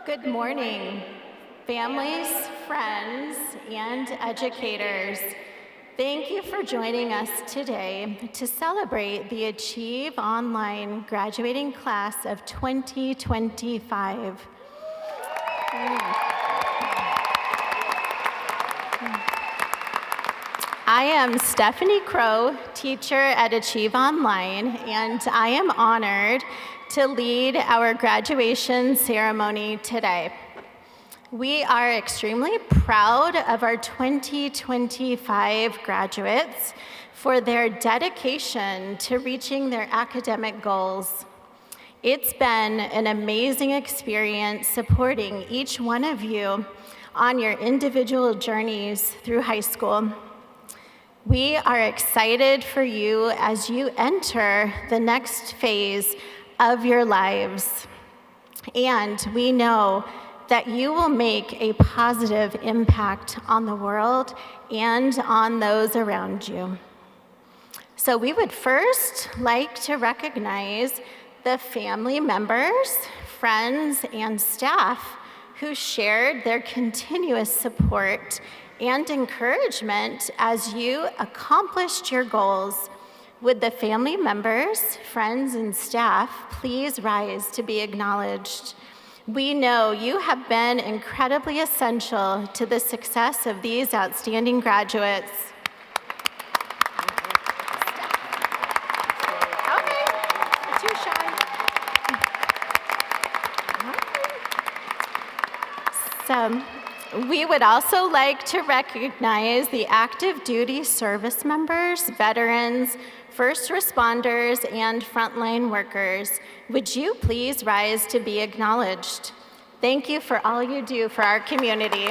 Good morning, families, friends, and educators. Thank you for joining us today to celebrate the Achieve Online graduating class of 2025. I am Stephanie Crow, teacher at Achieve Online, and I am honored to lead our graduation ceremony today. We are extremely proud of our 2025 graduates for their dedication to reaching their academic goals. It's been an amazing experience supporting each one of you on your individual journeys through high school. We are excited for you as you enter the next phase of your lives. And we know that you will make a positive impact on the world and on those around you. So we would first like to recognize the family members, friends, and staff who shared their continuous support and encouragement as you accomplished your goals. Would the family members, friends, and staff please rise to be acknowledged? We know you have been incredibly essential to the success of these outstanding graduates. Okay, you're too shy. So, we would also like to recognize the active duty service members, veterans, first responders, and frontline workers. Would you please rise to be acknowledged? Thank you for all you do for our community.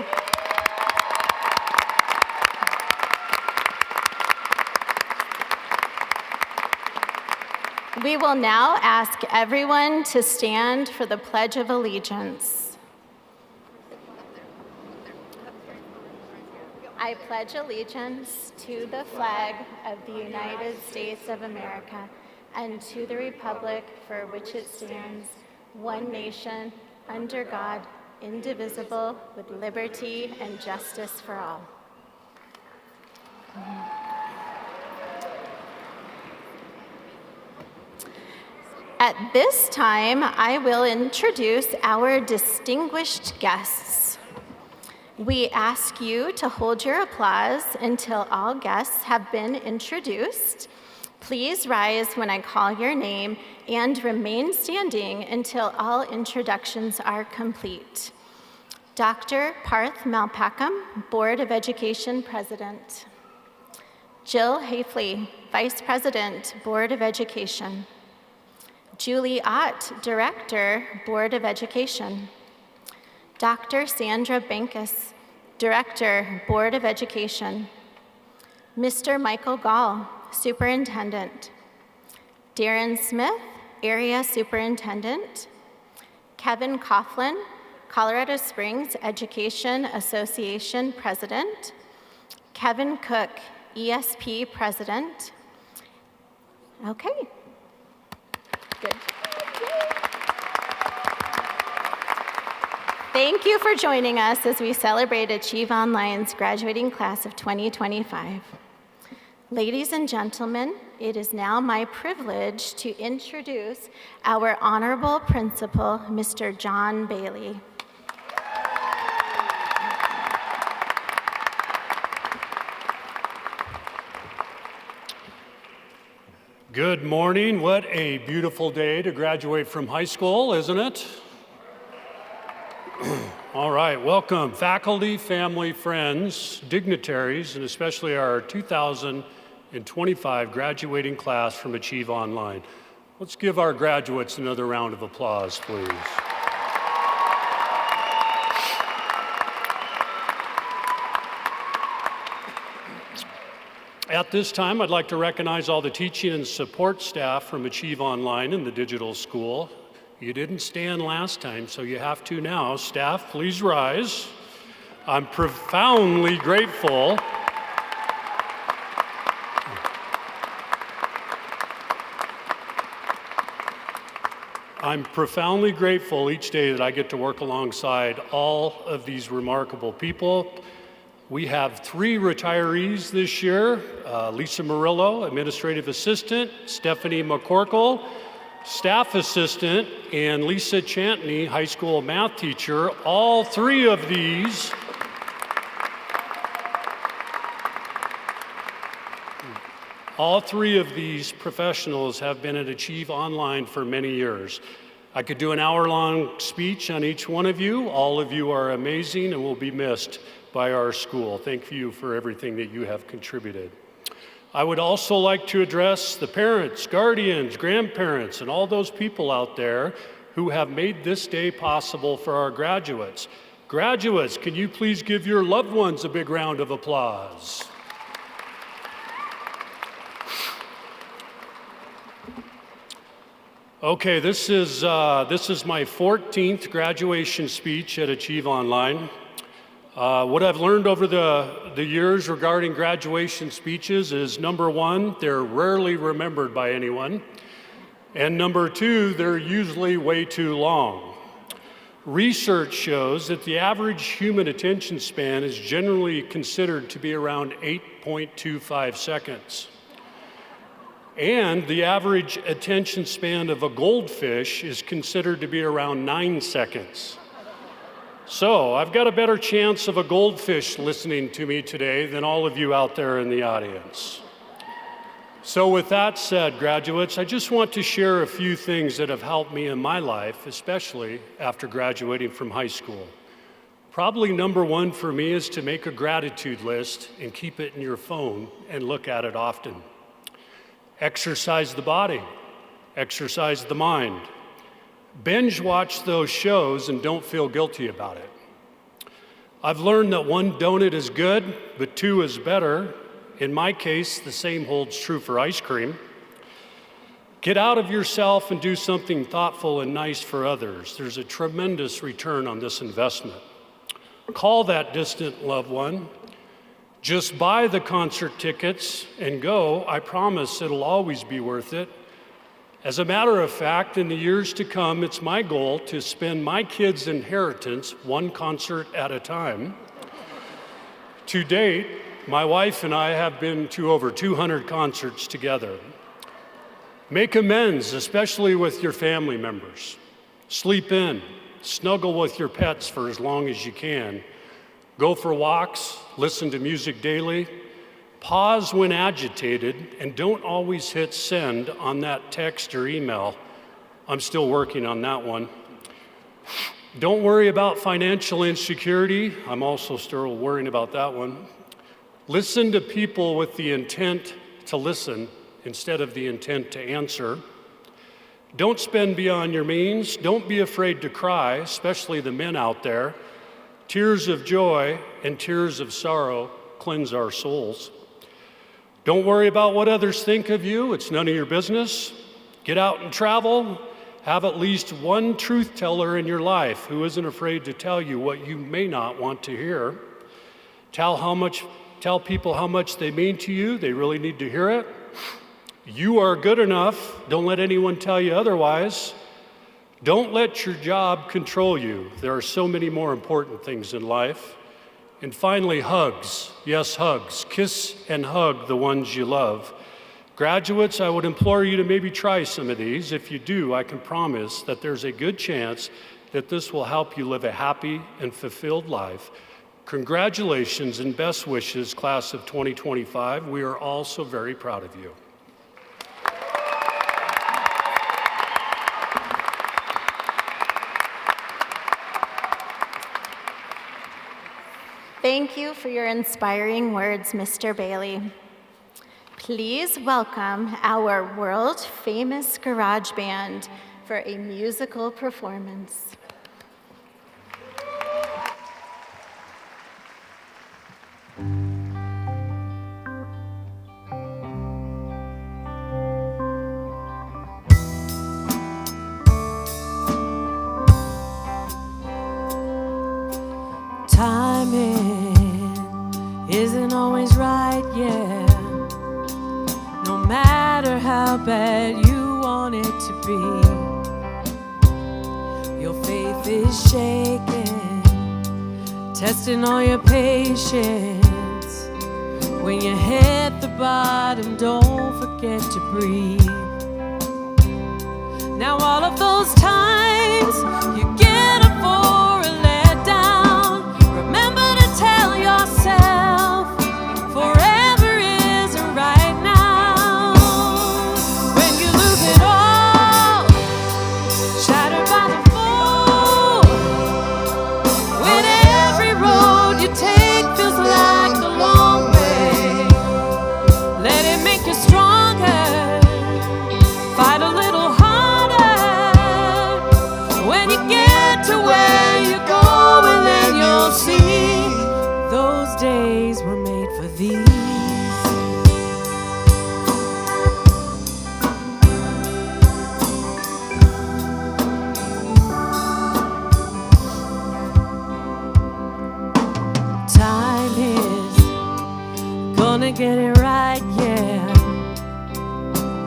We will now ask everyone to stand for the Pledge of Allegiance. I pledge allegiance to the flag of the United States of America and to the republic for which it stands, one nation, under God, indivisible, with liberty and justice for all. At this time, I will introduce our distinguished guests. We ask you to hold your applause until all guests have been introduced. Please rise when I call your name and remain standing until all introductions are complete. Dr. Parth Malpakkam, Board of Education President. Jill Hafley, Vice President, Board of Education. Julie Ott, Director, Board of Education. Dr. Sandra Bankus, Director, Board of Education. Mr. Michael Gall, Superintendent. Darren Smith, Area Superintendent. Kevin Coughlin, Colorado Springs Education Association President. Kevin Cook, ESP President. Okay, good. Thank you for joining us as we celebrate Achieve Online's graduating class of 2025. Ladies and gentlemen, it is now my privilege to introduce our honorable principal, Mr. John Bailey. Good morning. What a beautiful day to graduate from high school, isn't it? All right, welcome faculty, family, friends, dignitaries, and especially our 2025 graduating class from Achieve Online. Let's give our graduates another round of applause, please. At this time, I'd like to recognize all the teaching and support staff from Achieve Online and the digital school. You didn't stand last time, so you have to now. Staff, please rise. I'm profoundly grateful I'm profoundly grateful each day that I get to work alongside all of these remarkable people. We have 3 retirees this year, Lisa Murillo, Administrative Assistant, Stephanie McCorkle, Staff Assistant, and Lisa Chantney, High School Math Teacher. All 3 of these professionals have been at Achieve Online for many years. I could do an hour-long speech on each one of you. All of you are amazing and will be missed by our school. Thank you for everything that you have contributed. I would also like to address the parents, guardians, grandparents, and all those people out there who have made this day possible for our graduates. Graduates, can you please give your loved ones a big round of applause? Okay, this is my 14th graduation speech at Achieve Online. What I've learned over the years regarding graduation speeches is, number 1, they're rarely remembered by anyone, and number 2, they're usually way too long. Research shows that the average human attention span is generally considered to be around 8.25 seconds. And the average attention span of a goldfish is considered to be around 9 seconds. So I've got a better chance of a goldfish listening to me today than all of you out there in the audience. So with that said, graduates, I just want to share a few things that have helped me in my life, especially after graduating from high school. Probably number 1 for me is to make a gratitude list and keep it in your phone and look at it often. Exercise the body, exercise the mind. Binge watch those shows and don't feel guilty about it. I've learned that 1 donut is good, but 2 is better. In my case, the same holds true for ice cream. Get out of yourself and do something thoughtful and nice for others. There's a tremendous return on this investment. Call that distant loved one. Just buy the concert tickets and go. I promise it'll always be worth it. As a matter of fact, in the years to come, it's my goal to spend my kids' inheritance 1 concert at a time. To date, my wife and I have been to over 200 concerts together. Make amends, especially with your family members. Sleep in, snuggle with your pets for as long as you can. Go for walks, listen to music daily, pause when agitated, and don't always hit send on that text or email. I'm still working on that one. Don't worry about financial insecurity. I'm also still worrying about that one. Listen to people with the intent to listen instead of the intent to answer. Don't spend beyond your means. Don't be afraid to cry, especially the men out there. Tears of joy and tears of sorrow cleanse our souls. Don't worry about what others think of you. It's none of your business. Get out and travel. Have at least 1 truth teller in your life who isn't afraid to tell you what you may not want to hear. Tell people how much they mean to you. They really need to hear it. You are good enough. Don't let anyone tell you otherwise. Don't let your job control you. There are so many more important things in life. And finally, hugs. Yes, hugs. Kiss and hug the ones you love. Graduates, I would implore you to maybe try some of these. If you do, I can promise that there's a good chance that this will help you live a happy and fulfilled life. Congratulations and best wishes, class of 2025. We are all so very proud of you. Thank you for your inspiring words, Mr. Bailey. Please welcome our world-famous garage band for a musical performance. Timing isn't always right, yeah. No matter how bad you want it to be, your faith is shaken, testing all your patience. When you hit the bottom, don't forget to breathe. Now all of those times you get up for a letdown, remember to tell yourself forever isn't right now. When you lose it all, shattered by the fall, when every road you take feels like a long way, let it make you stronger. Fight a little harder. When you get to where you're going, then you'll see those days were made for these. Time is gonna get it right, yeah.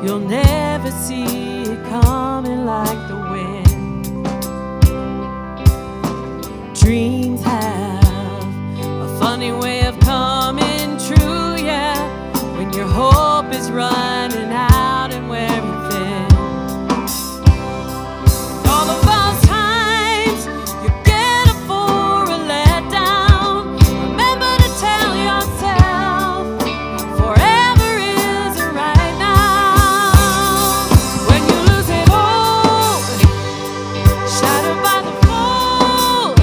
You'll never see it coming like the wind. Dreams have a funny way of coming true, yeah, when your hope is running out and wearing thin. All of those times you get up for a letdown, remember to tell yourself forever isn't right now. When you lose it all, shattered by the fall,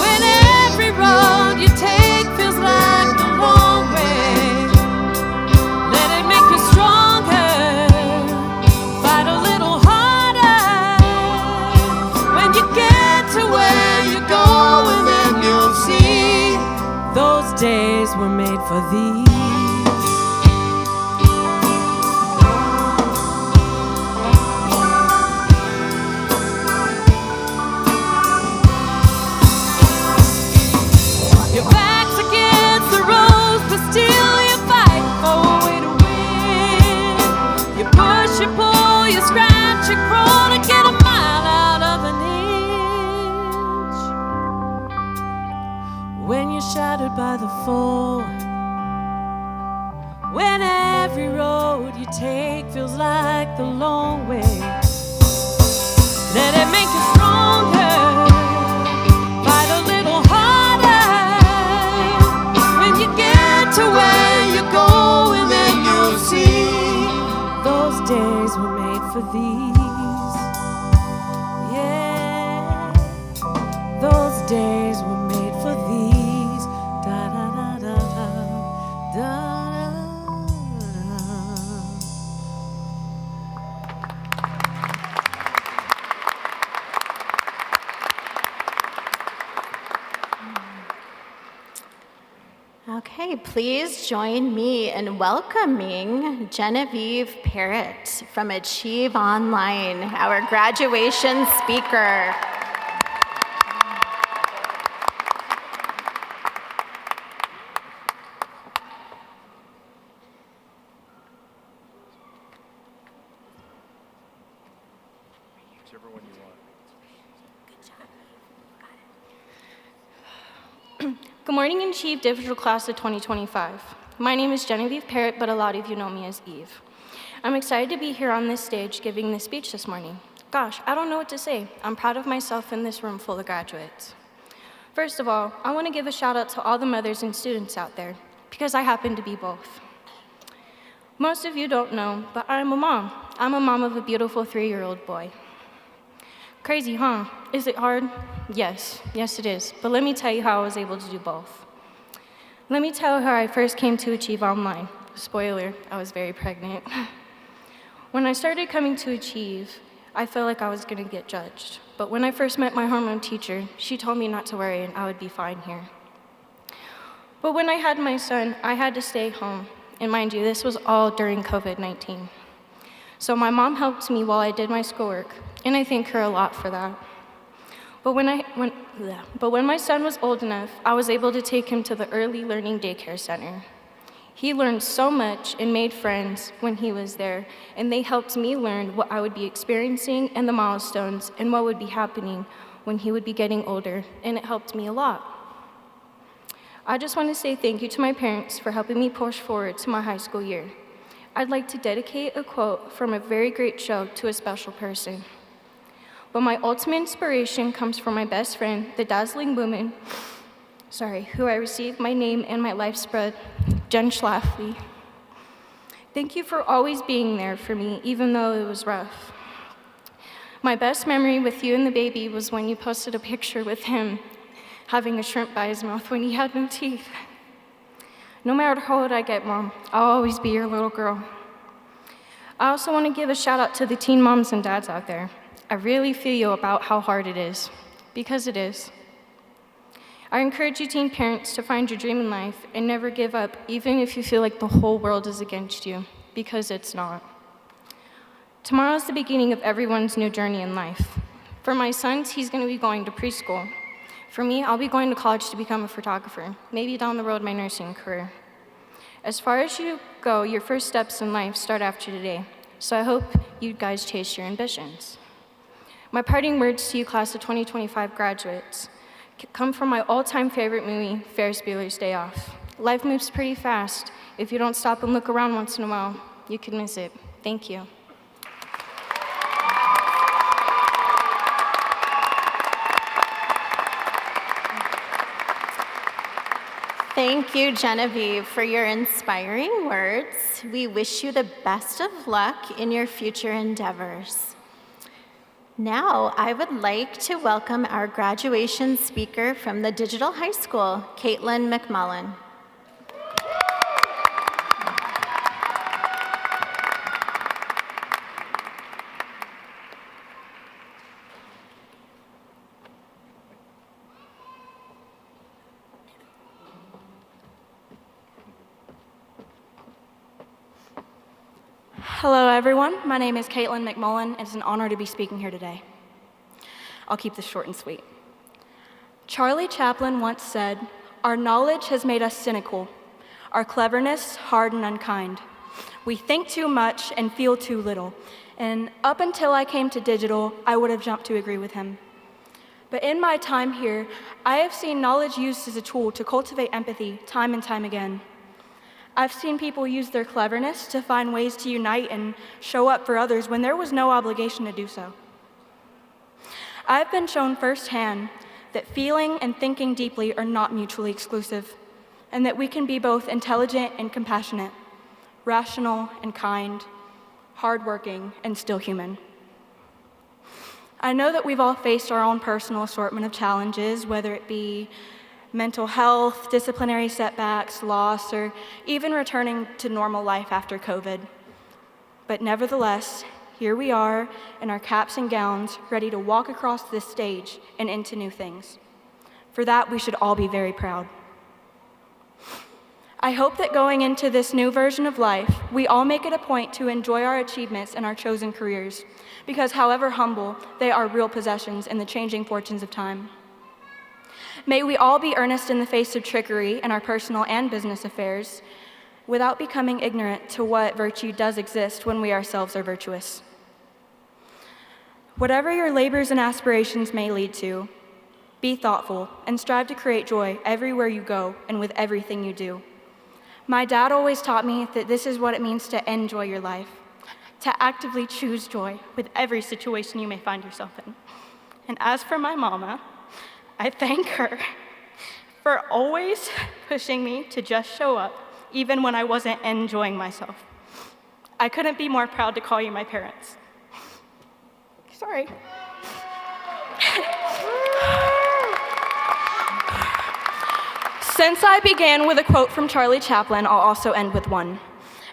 when every road you take feels like the long way, let it make you stronger. Fight a little harder. When you get to where you're going, then you'll see those days were made for these. Your back's against the ropes, but still you fight for a way to win. You push, you pull, you scratch, you crawl to get a mile out of an inch. When you're shattered by the fall, when every road you take feels like the long way, let it make you stronger. Fight a little harder. When you get to where you're going, then you'll see those days were made for these. Yeah, those days were made for these. Da da da da da da da. Okay, please join me in welcoming Genevieve Parrott from Achieve Online, our graduation speaker. Whichever one you want. Good morning, Achieve Digital Class of 2025. My name is Genevieve Parrott, but a lot of you know me as Eve. I'm excited to be here on this stage giving this speech this morning. Gosh, I don't know what to say. I'm proud of myself in this room full of graduates. First of all, I want to give a shout out to all the mothers and students out there, because I happen to be both. Most of you don't know, but I'm a mom. I'm a mom of a beautiful 3-year-old boy. Crazy, huh? Is it hard? Yes it is. But let me tell you how I was able to do both. Let me tell you how I first came to Achieve Online. Spoiler, I was very pregnant. When I started coming to Achieve, I felt like I was gonna get judged. But when I first met my hormone teacher, she told me not to worry and I would be fine here. But when I had my son, I had to stay home. And mind you, this was all during COVID-19. So my mom helped me while I did my schoolwork, and I thank her a lot for that. But when my son was old enough, I was able to take him to the early learning daycare center. He learned so much and made friends when he was there, and they helped me learn what I would be experiencing and the milestones and what would be happening when he would be getting older, and it helped me a lot. I just want to say thank you to my parents for helping me push forward to my high school year. I'd like to dedicate a quote from a very great show to a special person. But my ultimate inspiration comes from my best friend, the dazzling woman, who I received my name and my life spread, Jen Schlafly. Thank you for always being there for me, even though it was rough. My best memory with you and the baby was when you posted a picture with him having a shrimp by his mouth when he had no teeth. No matter how old I get, Mom, I'll always be your little girl. I also want to give a shout out to the teen moms and dads out there. I really feel you about how hard it is, because it is. I encourage you teen parents to find your dream in life and never give up, even if you feel like the whole world is against you, because it's not. Tomorrow is the beginning of everyone's new journey in life. For my sons, he's going to be going to preschool. For me, I'll be going to college to become a photographer, maybe down the road my nursing career. As far as you go, your first steps in life start after today, so I hope you guys chase your ambitions. My parting words to you, class of 2025 graduates, come from my all-time favorite movie, Ferris Bueller's Day Off. Life moves pretty fast. If you don't stop and look around once in a while, you can miss it. Thank you. Thank you, Genevieve, for your inspiring words. We wish you the best of luck in your future endeavors. Now, I would like to welcome our graduation speaker from the Digital High School, Caitlin McMullen. Hello, everyone. My name is Caitlin McMullen. It's an honor to be speaking here today. I'll keep this short and sweet. Charlie Chaplin once said, "Our knowledge has made us cynical, our cleverness hard and unkind. We think too much and feel too little." And up until I came to digital, I would have jumped to agree with him. But in my time here, I have seen knowledge used as a tool to cultivate empathy time and time again. I've seen people use their cleverness to find ways to unite and show up for others when there was no obligation to do so. I've been shown firsthand that feeling and thinking deeply are not mutually exclusive, and that we can be both intelligent and compassionate, rational and kind, hardworking and still human. I know that we've all faced our own personal assortment of challenges, whether it be mental health, disciplinary setbacks, loss, or even returning to normal life after COVID. But nevertheless, here we are in our caps and gowns, ready to walk across this stage and into new things. For that, we should all be very proud. I hope that going into this new version of life, we all make it a point to enjoy our achievements and our chosen careers, because however humble, they are real possessions in the changing fortunes of time. May we all be earnest in the face of trickery in our personal and business affairs, without becoming ignorant to what virtue does exist when we ourselves are virtuous. Whatever your labors and aspirations may lead to, be thoughtful and strive to create joy everywhere you go and with everything you do. My dad always taught me that this is what it means to enjoy your life, to actively choose joy with every situation you may find yourself in. And as for my mama, I thank her for always pushing me to just show up, even when I wasn't enjoying myself. I couldn't be more proud to call you my parents. Sorry. Since I began with a quote from Charlie Chaplin, I'll also end with one.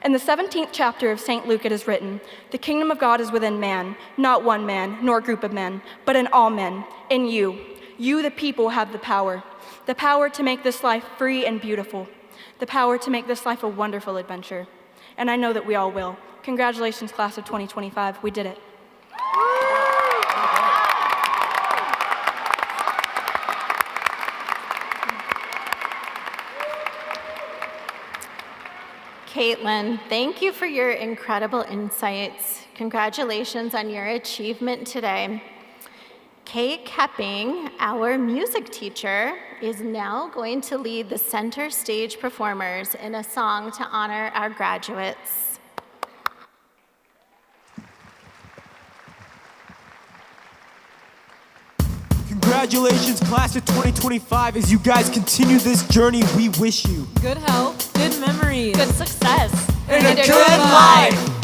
In the 17th chapter of St. Luke, it is written, "The kingdom of God is within man, not one man, nor group of men, but in all men, in you. You, the people, have the power to make this life free and beautiful, the power to make this life a wonderful adventure." And I know that we all will. Congratulations, class of 2025. We did it. Caitlin, thank you for your incredible insights. Congratulations on your achievement today. Kate Kepping, our music teacher, is now going to lead the center stage performers in a song to honor our graduates. Congratulations, class of 2025. As you guys continue this journey, we wish you Good health, good memories, Good success. and a good life.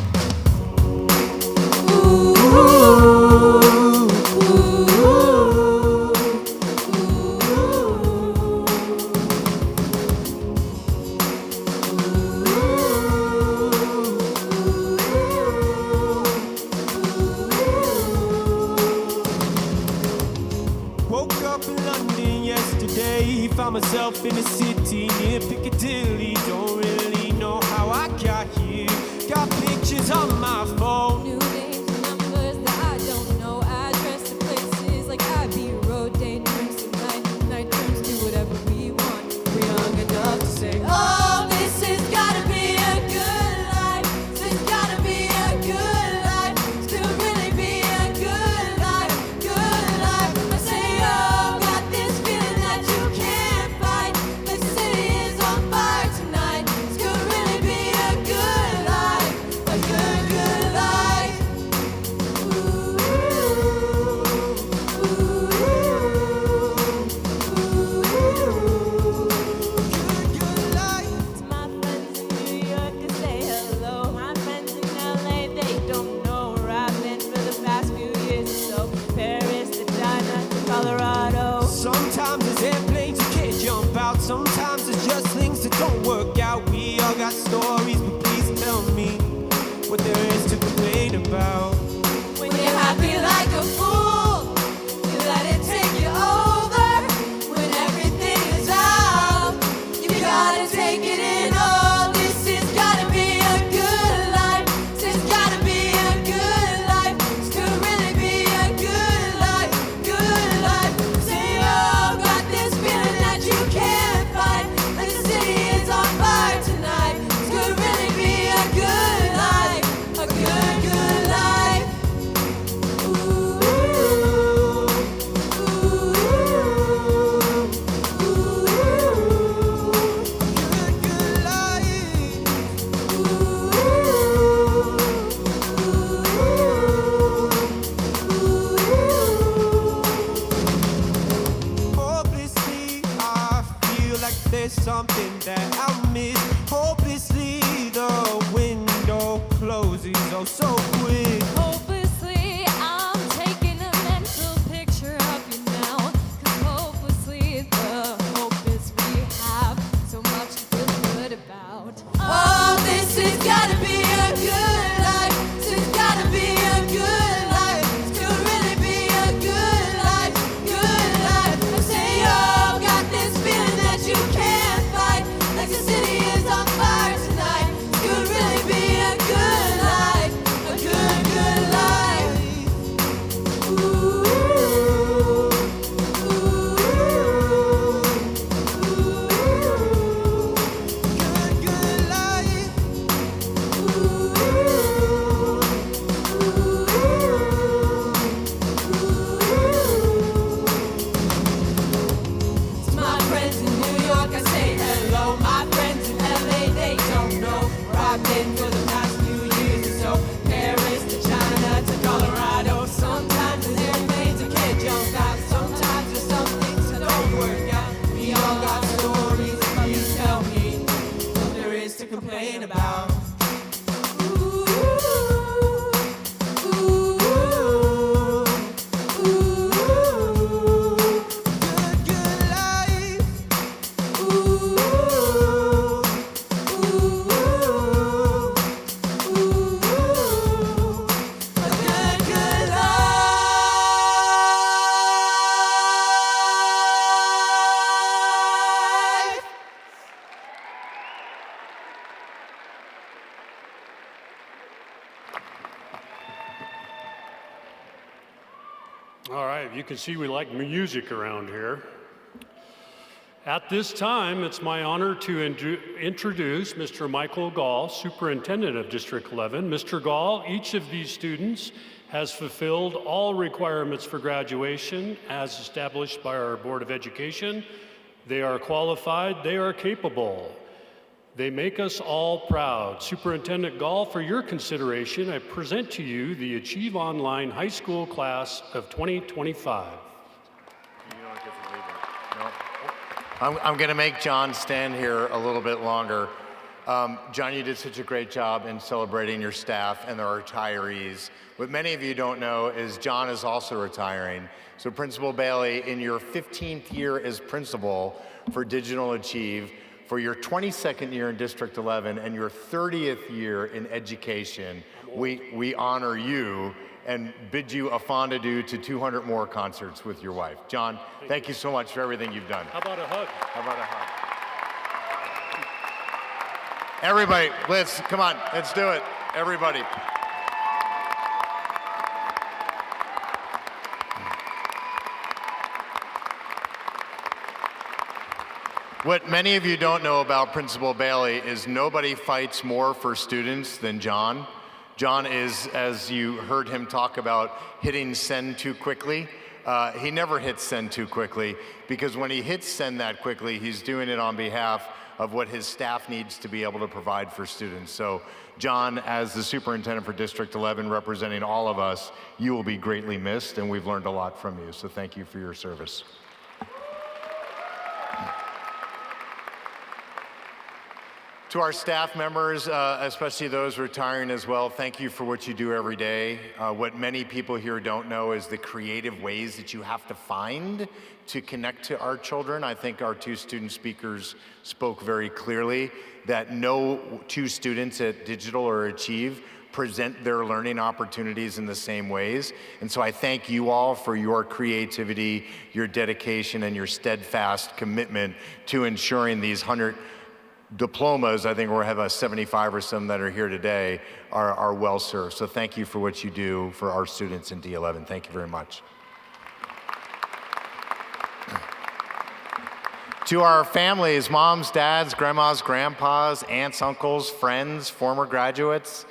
Woke up in London yesterday, found myself in a city near Piccadilly. Don't really know how I got here. Got pictures on my phone. new names and numbers that I don't know. Address to places like Abbey Road. Day turns to night turns to whatever we want. We're young enough to say, oh, this has gotta be a good life. This has gotta be a good life. To really be a good life, good life. I say, oh, got this feeling that you can't fight. The city is on fire tonight. This could really be a good life, a good life. To my friends in New York, I say hello. My friends in LA, they don't know where I've been for the past few years or so. Paris to China to Colorado. Sometimes there's airplanes you can't jump out. Sometimes it's just things that don't work out. We all got stories, but please tell me what there is to complain about. When you're happy like a fool, you let it take you over. When everything is out, you gotta take it in. Oh, this has gotta be a good life. This has gotta be a good life. This could really be a good life, good life. Say, oh, got this feeling that you can't fight. Like the city is on fire tonight. This could really be a good life, a good life. Good life. Hopelessly, I feel like there's something that I miss. Hopelessly, the window closes oh so quick. Hopelessly, I'm taking a mental picture of you now. 'Cause hopelessly, the hope is we have so much to feel good about. Oh, this has gotta be a good life. This has gotta be a good life. This could really be a good life, good life. I say, oh, got this feeling that you can't fight. Like the city is on fire tonight. This could really be a good life, a good life. Good life. To my friends in New York, I say hello. My friends in LA, they don't know where I've been for the past few years or so. Paris to China to Colorado. Sometimes there's airplanes you can't jump out. Sometimes there's some things that don't work out. We all got stories, please tell me what there is to complain about. Good life. Good life. All right, you can see we like music around here. At this time, it's my honor to introduce Mr. Michael Gall, Superintendent of District 11. Mr. Gall, each of these students has fulfilled all requirements for graduation as established by our Board of Education. They are qualified, they are capable. They make us all proud. Superintendent Gall, for your consideration, I present to you the Achieve Online High School Class of 2025. You don't get to leave it. No. I'm going to make John stand here a little bit longer. John, you did such a great job in celebrating your staff and the retirees. What many of you don't know is John is also retiring. So Principal Bailey, in your 15th year as principal for Digital Achieve, for your 22nd year in District 11 and your 30th year in education, we honor you and bid you a fond adieu to 200 more concerts with your wife. John, thank you so much for everything you've done. How about a hug? How about a hug? Everybody, come on, let's do it. Everybody. What many of you don't know about Principal Bailey is nobody fights more for students than John. John is, as you heard him talk about, hitting send too quickly. He never hits send too quickly, because when he hits send that quickly, he's doing it on behalf of what his staff needs to be able to provide for students. So John, as the superintendent for District 11, representing all of us, you will be greatly missed, and we've learned a lot from you. So thank you for your service. To our staff members, especially those retiring as well, thank you for what you do every day. What many people here don't know is the creative ways that you have to find to connect to our children. I think our two student speakers spoke very clearly that no two students at Digital or Achieve present their learning opportunities in the same ways. And so I thank you all for your creativity, your dedication, and your steadfast commitment to ensuring these 100 diplomas, I think we'll have 75 or some that are here today, are well served. So thank you for what you do for our students in D11. Thank you very much. To our families, moms, dads, grandmas, grandpas, aunts, uncles, friends, former graduates,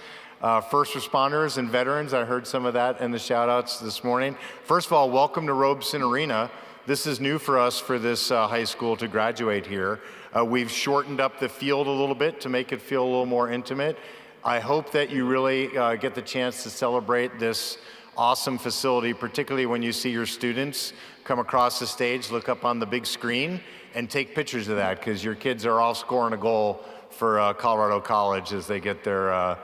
first responders and veterans, I heard some of that in the shout outs this morning. First of all, welcome to Robeson Arena. This is new for us for this high school to graduate here. We've shortened up the field a little bit to make it feel a little more intimate. I hope that you really get the chance to celebrate this awesome facility, particularly when you see your students come across the stage, look up on the big screen, and take pictures of that, because your kids are all scoring a goal for Colorado College as they get their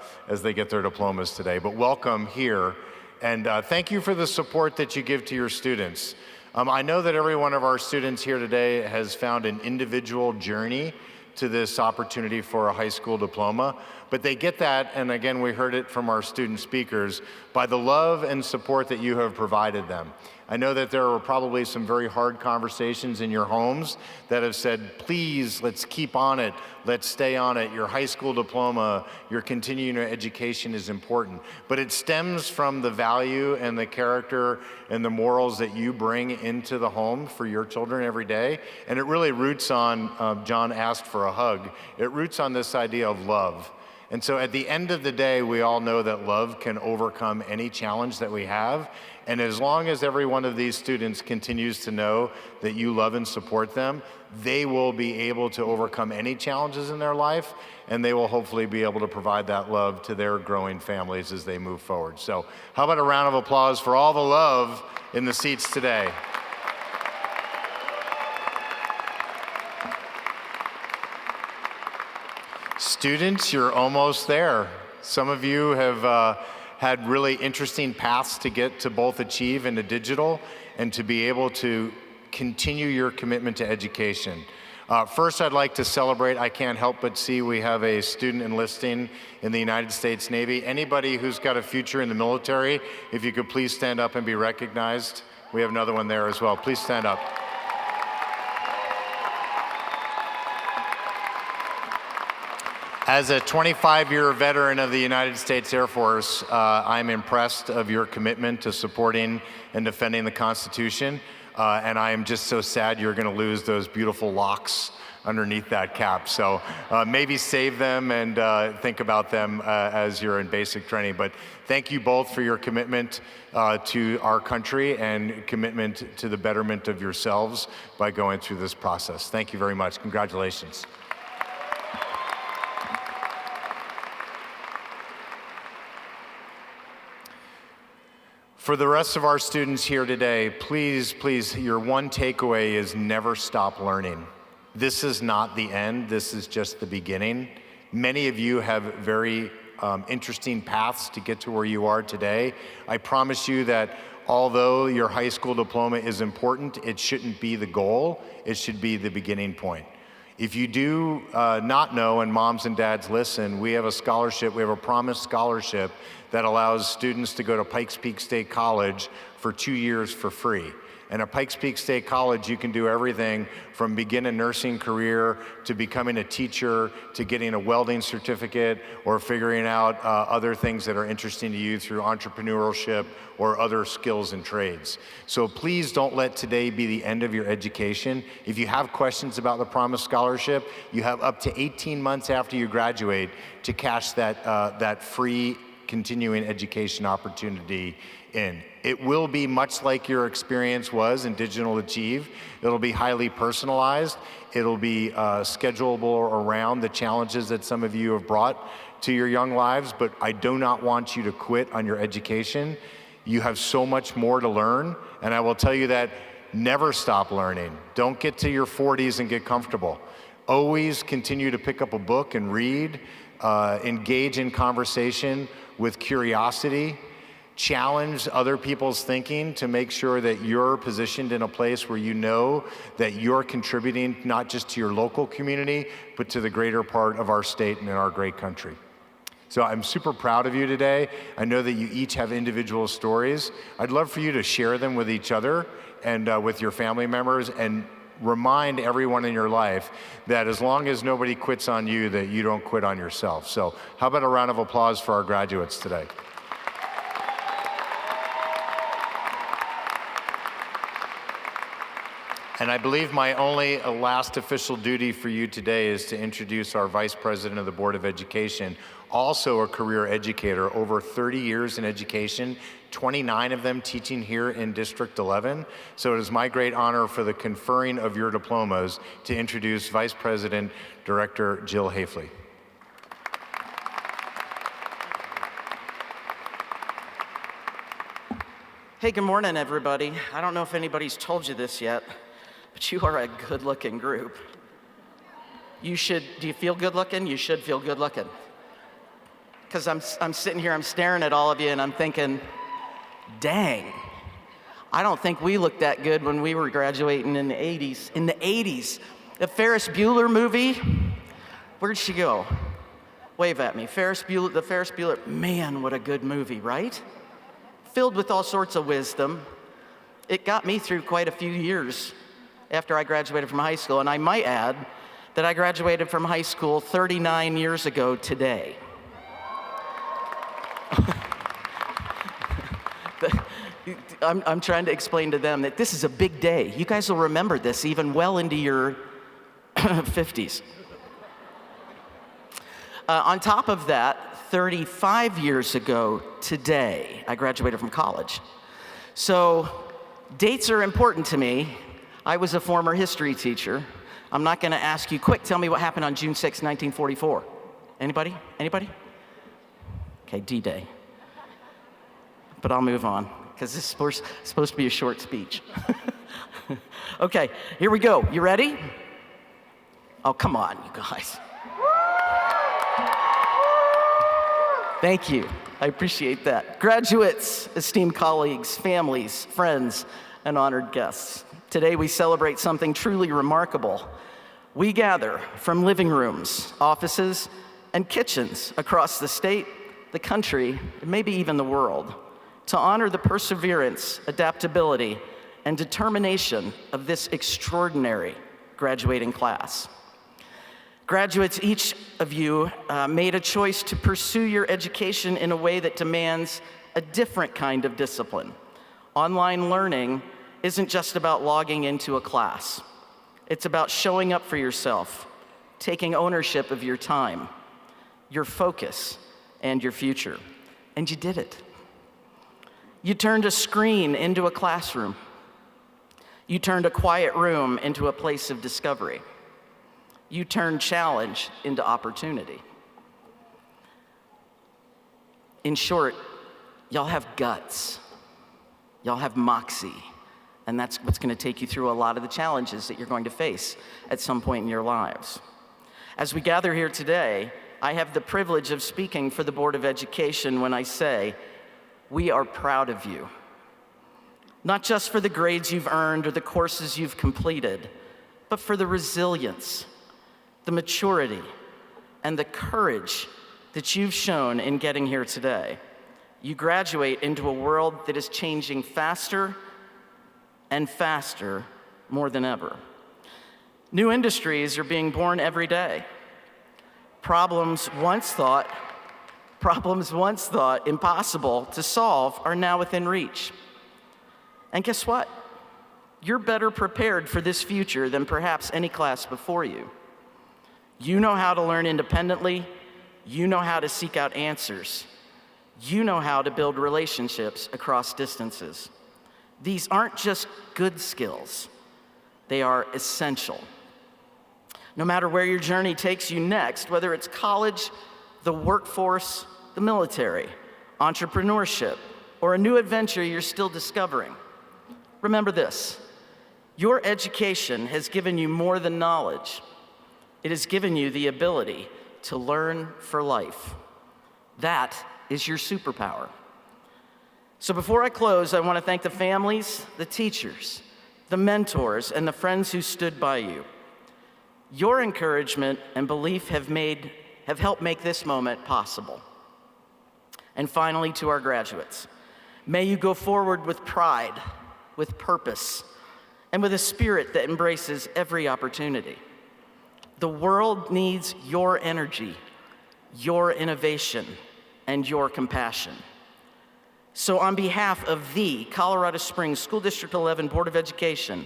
diplomas today. But welcome here, and thank you for the support that you give to your students. I know that every one of our students here today has found an individual journey to this opportunity for a high school diploma, but they get that, and again, we heard it from our student speakers, by the love and support that you have provided them. I know that there were probably some very hard conversations in your homes that have said, please, let's keep on it, let's stay on it, your high school diploma, your continuing education is important. But it stems from the value and the character and the morals that you bring into the home for your children every day. And it really roots on, John asked for a hug, it roots on this idea of love. And so at the end of the day, we all know that love can overcome any challenge that we have. And as long as every one of these students continues to know that you love and support them, they will be able to overcome any challenges in their life, and they will hopefully be able to provide that love to their growing families as they move forward. So how about a round of applause for all the love in the seats today? Students, you're almost there. Some of you have had really interesting paths to get to both Achieve and to Digital, and to be able to continue your commitment to education. First, I'd like to celebrate, I can't help but see we have a student enlisting in the United States Navy. Anybody who's got a future in the military, if you could please stand up and be recognized. We have another one there as well. Please stand up. As a 25-year veteran of the United States Air Force, I'm impressed of your commitment to supporting and defending the Constitution. And I am just so sad you're going to lose those beautiful locks underneath that cap. So maybe save them and think about them as you're in basic training. But thank you both for your commitment to our country and commitment to the betterment of yourselves by going through this process. Thank you very much. Congratulations. For the rest of our students here today, please, your one takeaway is never stop learning. This is not the end, this is just the beginning. Many of you have very interesting paths to get to where you are today. I promise you that although your high school diploma is important, it shouldn't be the goal, it should be the beginning point. If you do not know, and moms and dads listen, we have a scholarship, we have a promised scholarship that allows students to go to Pikes Peak State College for 2 years for free. And at Pikes Peak State College, you can do everything from begin a nursing career to becoming a teacher to getting a welding certificate or figuring out other things that are interesting to you through entrepreneurship or other skills and trades. So please don't let today be the end of your education. If you have questions about the Promise Scholarship, you have up to 18 months after you graduate to cash that free continuing education opportunity in. It will be much like your experience was in Digital Achieve. It'll be highly personalized. It'll be schedulable around the challenges that some of you have brought to your young lives, but I do not want you to quit on your education. You have so much more to learn, and I will tell you that never stop learning. Don't get to your 40s and get comfortable. Always continue to pick up a book and read, engage in conversation with curiosity, challenge other people's thinking to make sure that you're positioned in a place where you know that you're contributing not just to your local community, but to the greater part of our state and in our great country. So I'm super proud of you today. I know that you each have individual stories. I'd love for you to share them with each other and with your family members, and remind everyone in your life that as long as nobody quits on you, that you don't quit on yourself. So how about a round of applause for our graduates today? And I believe my only last official duty for you today is to introduce our Vice President of the Board of Education, also a career educator, over 30 years in education, 29 of them teaching here in District 11. So it is my great honor for the conferring of your diplomas to introduce Vice President Director Jill Hafley. Hey, good morning, everybody. I don't know if anybody's told you this yet, but you are a good-looking group. Do you feel good-looking? You should feel good-looking. Because I'm sitting here, I'm staring at all of you, and I'm thinking, dang, I don't think we looked that good when we were graduating in the 80s. In the 80s, the Ferris Bueller movie, where'd she go? Wave at me. The Ferris Bueller, man, what a good movie, right? Filled with all sorts of wisdom. It got me through quite a few years after I graduated from high school, and I might add that I graduated from high school 39 years ago today. I'm trying to explain to them that this is a big day. You guys will remember this even well into your 50s. On top of that, 35 years ago today, I graduated from college. So dates are important to me. I was a former history teacher. I'm not going to ask you, quick, tell me what happened on June 6, 1944. Anybody? Anybody? Okay, D-Day. But I'll move on, because this is supposed to be a short speech. Okay, here we go. You ready? Oh, come on, you guys. Thank you. I appreciate that. Graduates, esteemed colleagues, families, friends, and honored guests. Today we celebrate something truly remarkable. We gather from living rooms, offices, and kitchens across the state, the country, and maybe even the world, to honor the perseverance, adaptability, and determination of this extraordinary graduating class. Graduates, each of you made a choice to pursue your education in a way that demands a different kind of discipline. Online learning isn't just about logging into a class. It's about showing up for yourself, taking ownership of your time, your focus, and your future. And you did it. You turned a screen into a classroom. You turned a quiet room into a place of discovery. You turned challenge into opportunity. In short, y'all have guts. Y'all have moxie. And that's what's going to take you through a lot of the challenges that you're going to face at some point in your lives. As we gather here today, I have the privilege of speaking for the Board of Education when I say, we are proud of you. Not just for the grades you've earned or the courses you've completed, but for the resilience, the maturity, and the courage that you've shown in getting here today. You graduate into a world that is changing faster and faster more than ever. New industries are being born every day. Problems once thought impossible to solve are now within reach. And guess what? You're better prepared for this future than perhaps any class before you. You know how to learn independently. You know how to seek out answers. You know how to build relationships across distances. These aren't just good skills. They are essential. No matter where your journey takes you next, whether it's college, the workforce, the military, entrepreneurship, or a new adventure you're still discovering, remember this: your education has given you more than knowledge. It has given you the ability to learn for life. That is your superpower. So before I close, I want to thank the families, the teachers, the mentors, and the friends who stood by you. Your encouragement and belief have helped make this moment possible. And finally, to our graduates, may you go forward with pride, with purpose, and with a spirit that embraces every opportunity. The world needs your energy, your innovation, and your compassion. So on behalf of the Colorado Springs School District 11 Board of Education,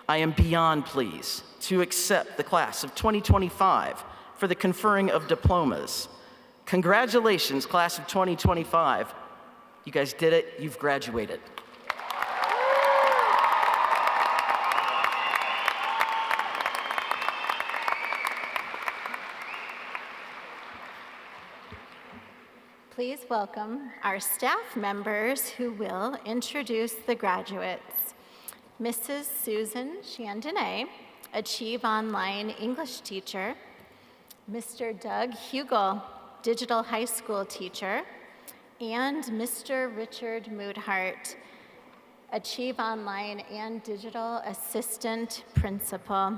I am beyond pleased to accept the class of 2025 for the conferring of diplomas. Congratulations, class of 2025. You guys did it. You've graduated. Please welcome our staff members who will introduce the graduates. Mrs. Susan Chandonnet, Achieve Online English teacher. Mr. Doug Hugel, Digital High School teacher. And Mr. Richard Moodhart, Achieve Online and Digital Assistant Principal.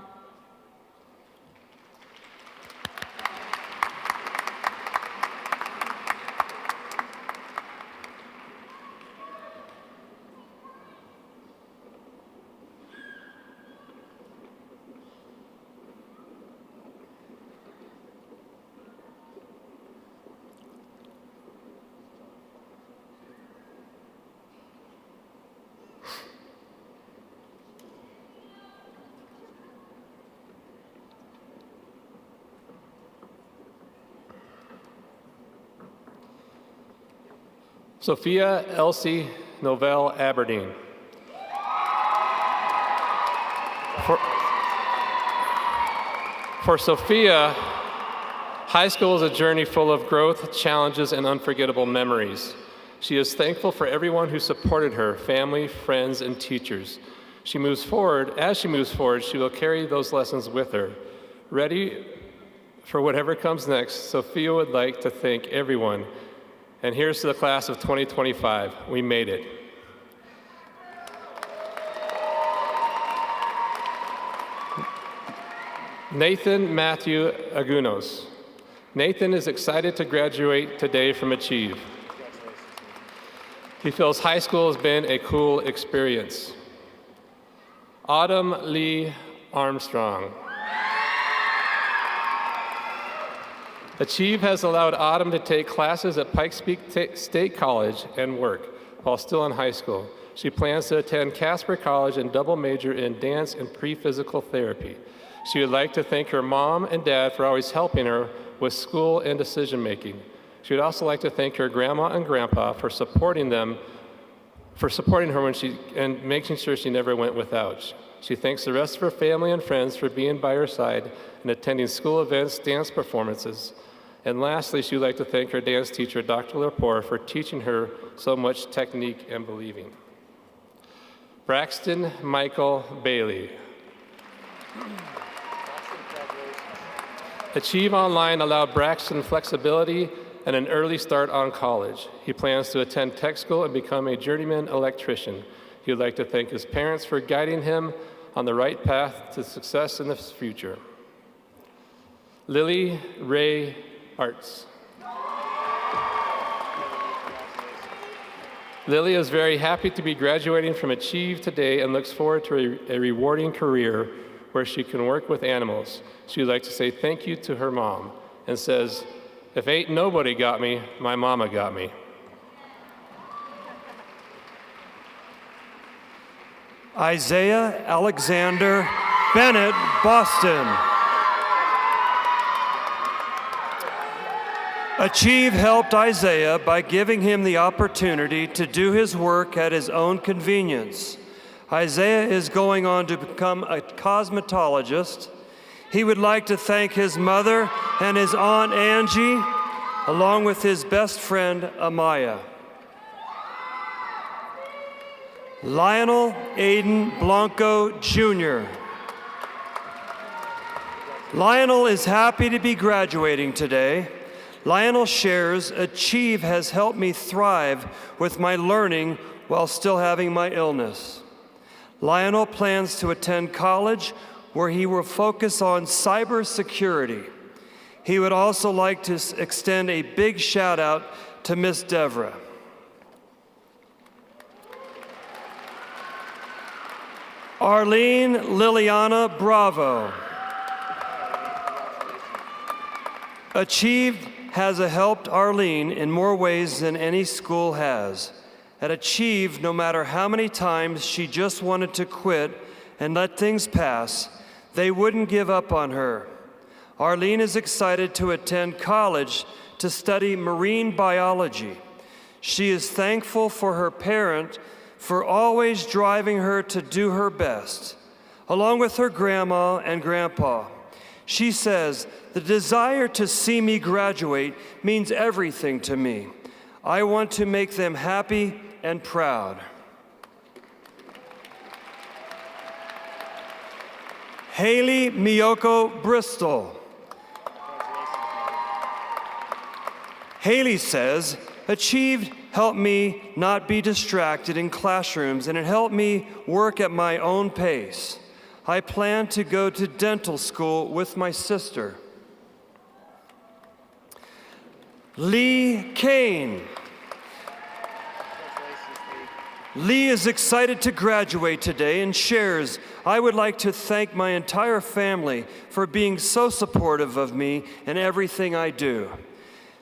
Sophia Elsie Novell Aberdeen. For Sophia, high school is a journey full of growth, challenges, and unforgettable memories. She is thankful for everyone who supported her, family, friends, and teachers. As she moves forward, she will carry those lessons with her. Ready for whatever comes next, Sophia would like to thank everyone. And here's to the class of 2025. We made it. Nathan Matthew Agunos. Nathan is excited to graduate today from Achieve. He feels high school has been a cool experience. Autumn Lee Armstrong. Achieve has allowed Autumn to take classes at Pikes Peak State College and work while still in high school. She plans to attend Casper College and double major in dance and pre-physical therapy. She would like to thank her mom and dad for always helping her with school and decision making. She would also like to thank her grandma and grandpa for supporting her and making sure she never went without. She thanks the rest of her family and friends for being by her side and attending school events, dance performances. And lastly, she would like to thank her dance teacher, Dr. Lepore, for teaching her so much technique and believing. Braxton Michael Bailey. Achieve Online allowed Braxton flexibility and an early start on college. He plans to attend tech school and become a journeyman electrician. He would like to thank his parents for guiding him on the right path to success in the future. Lily Ray Arts. Lily is very happy to be graduating from Achieve today and looks forward to a rewarding career where she can work with animals. She would like to say thank you to her mom and says, "If ain't nobody got me, my mama got me." Isaiah Alexander Bennett, Boston. Achieve helped Isaiah by giving him the opportunity to do his work at his own convenience. Isaiah is going on to become a cosmetologist. He would like to thank his mother and his Aunt Angie, along with his best friend, Amaya. Lionel Aiden Blanco, Jr. Lionel is happy to be graduating today. Lionel shares, Achieve has helped me thrive with my learning while still having my illness. Lionel plans to attend college where he will focus on cybersecurity. He would also like to extend a big shout out to Miss Devra. Arlene Liliana Bravo. Achieve has helped Arlene in more ways than any school has. At Achieve, no matter how many times she just wanted to quit and let things pass, they wouldn't give up on her. Arlene is excited to attend college to study marine biology. She is thankful for her parent for always driving her to do her best, along with her grandma and grandpa. She says, "The desire to see me graduate means everything to me. I want to make them happy and proud." Haley Miyoko Bristol. Haley says, Achieve helped me not be distracted in classrooms, and it helped me work at my own pace. I plan to go to dental school with my sister. Lee Kane. Lee is excited to graduate today and shares, "I would like to thank my entire family for being so supportive of me in everything I do.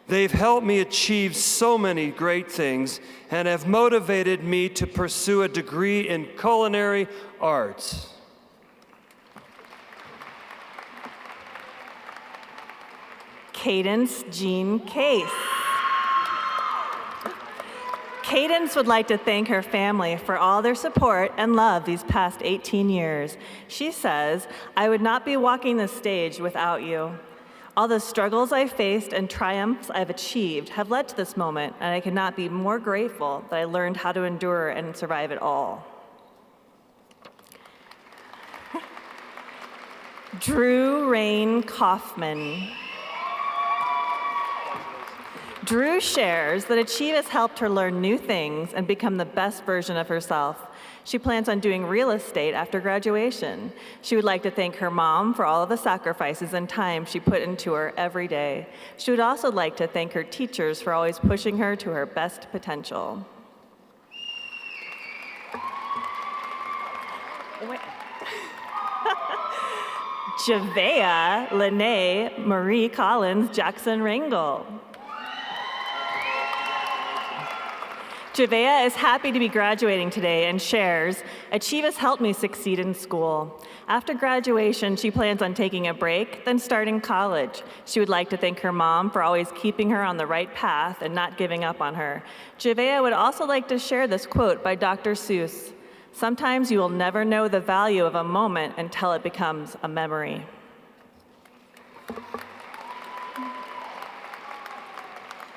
They've helped me achieve so many great things and have motivated me to pursue a degree in culinary arts." Cadence Jean Case. Cadence would like to thank her family for all their support and love these past 18 years. She says, "I would not be walking this stage without you. All the struggles I've faced and triumphs I've achieved have led to this moment, and I cannot be more grateful that I learned how to endure and survive it all." Drew Rain Kaufman. Drew shares that Achieve has helped her learn new things and become the best version of herself. She plans on doing real estate after graduation. She would like to thank her mom for all of the sacrifices and time she put into her every day. She would also like to thank her teachers for always pushing her to her best potential. Javea Lene Marie Collins Jackson Ringel. Javea is happy to be graduating today and shares, Achieve has helped me succeed in school. After graduation, she plans on taking a break, then starting college. She would like to thank her mom for always keeping her on the right path and not giving up on her. Javea would also like to share this quote by Dr. Seuss. Sometimes you will never know the value of a moment until it becomes a memory.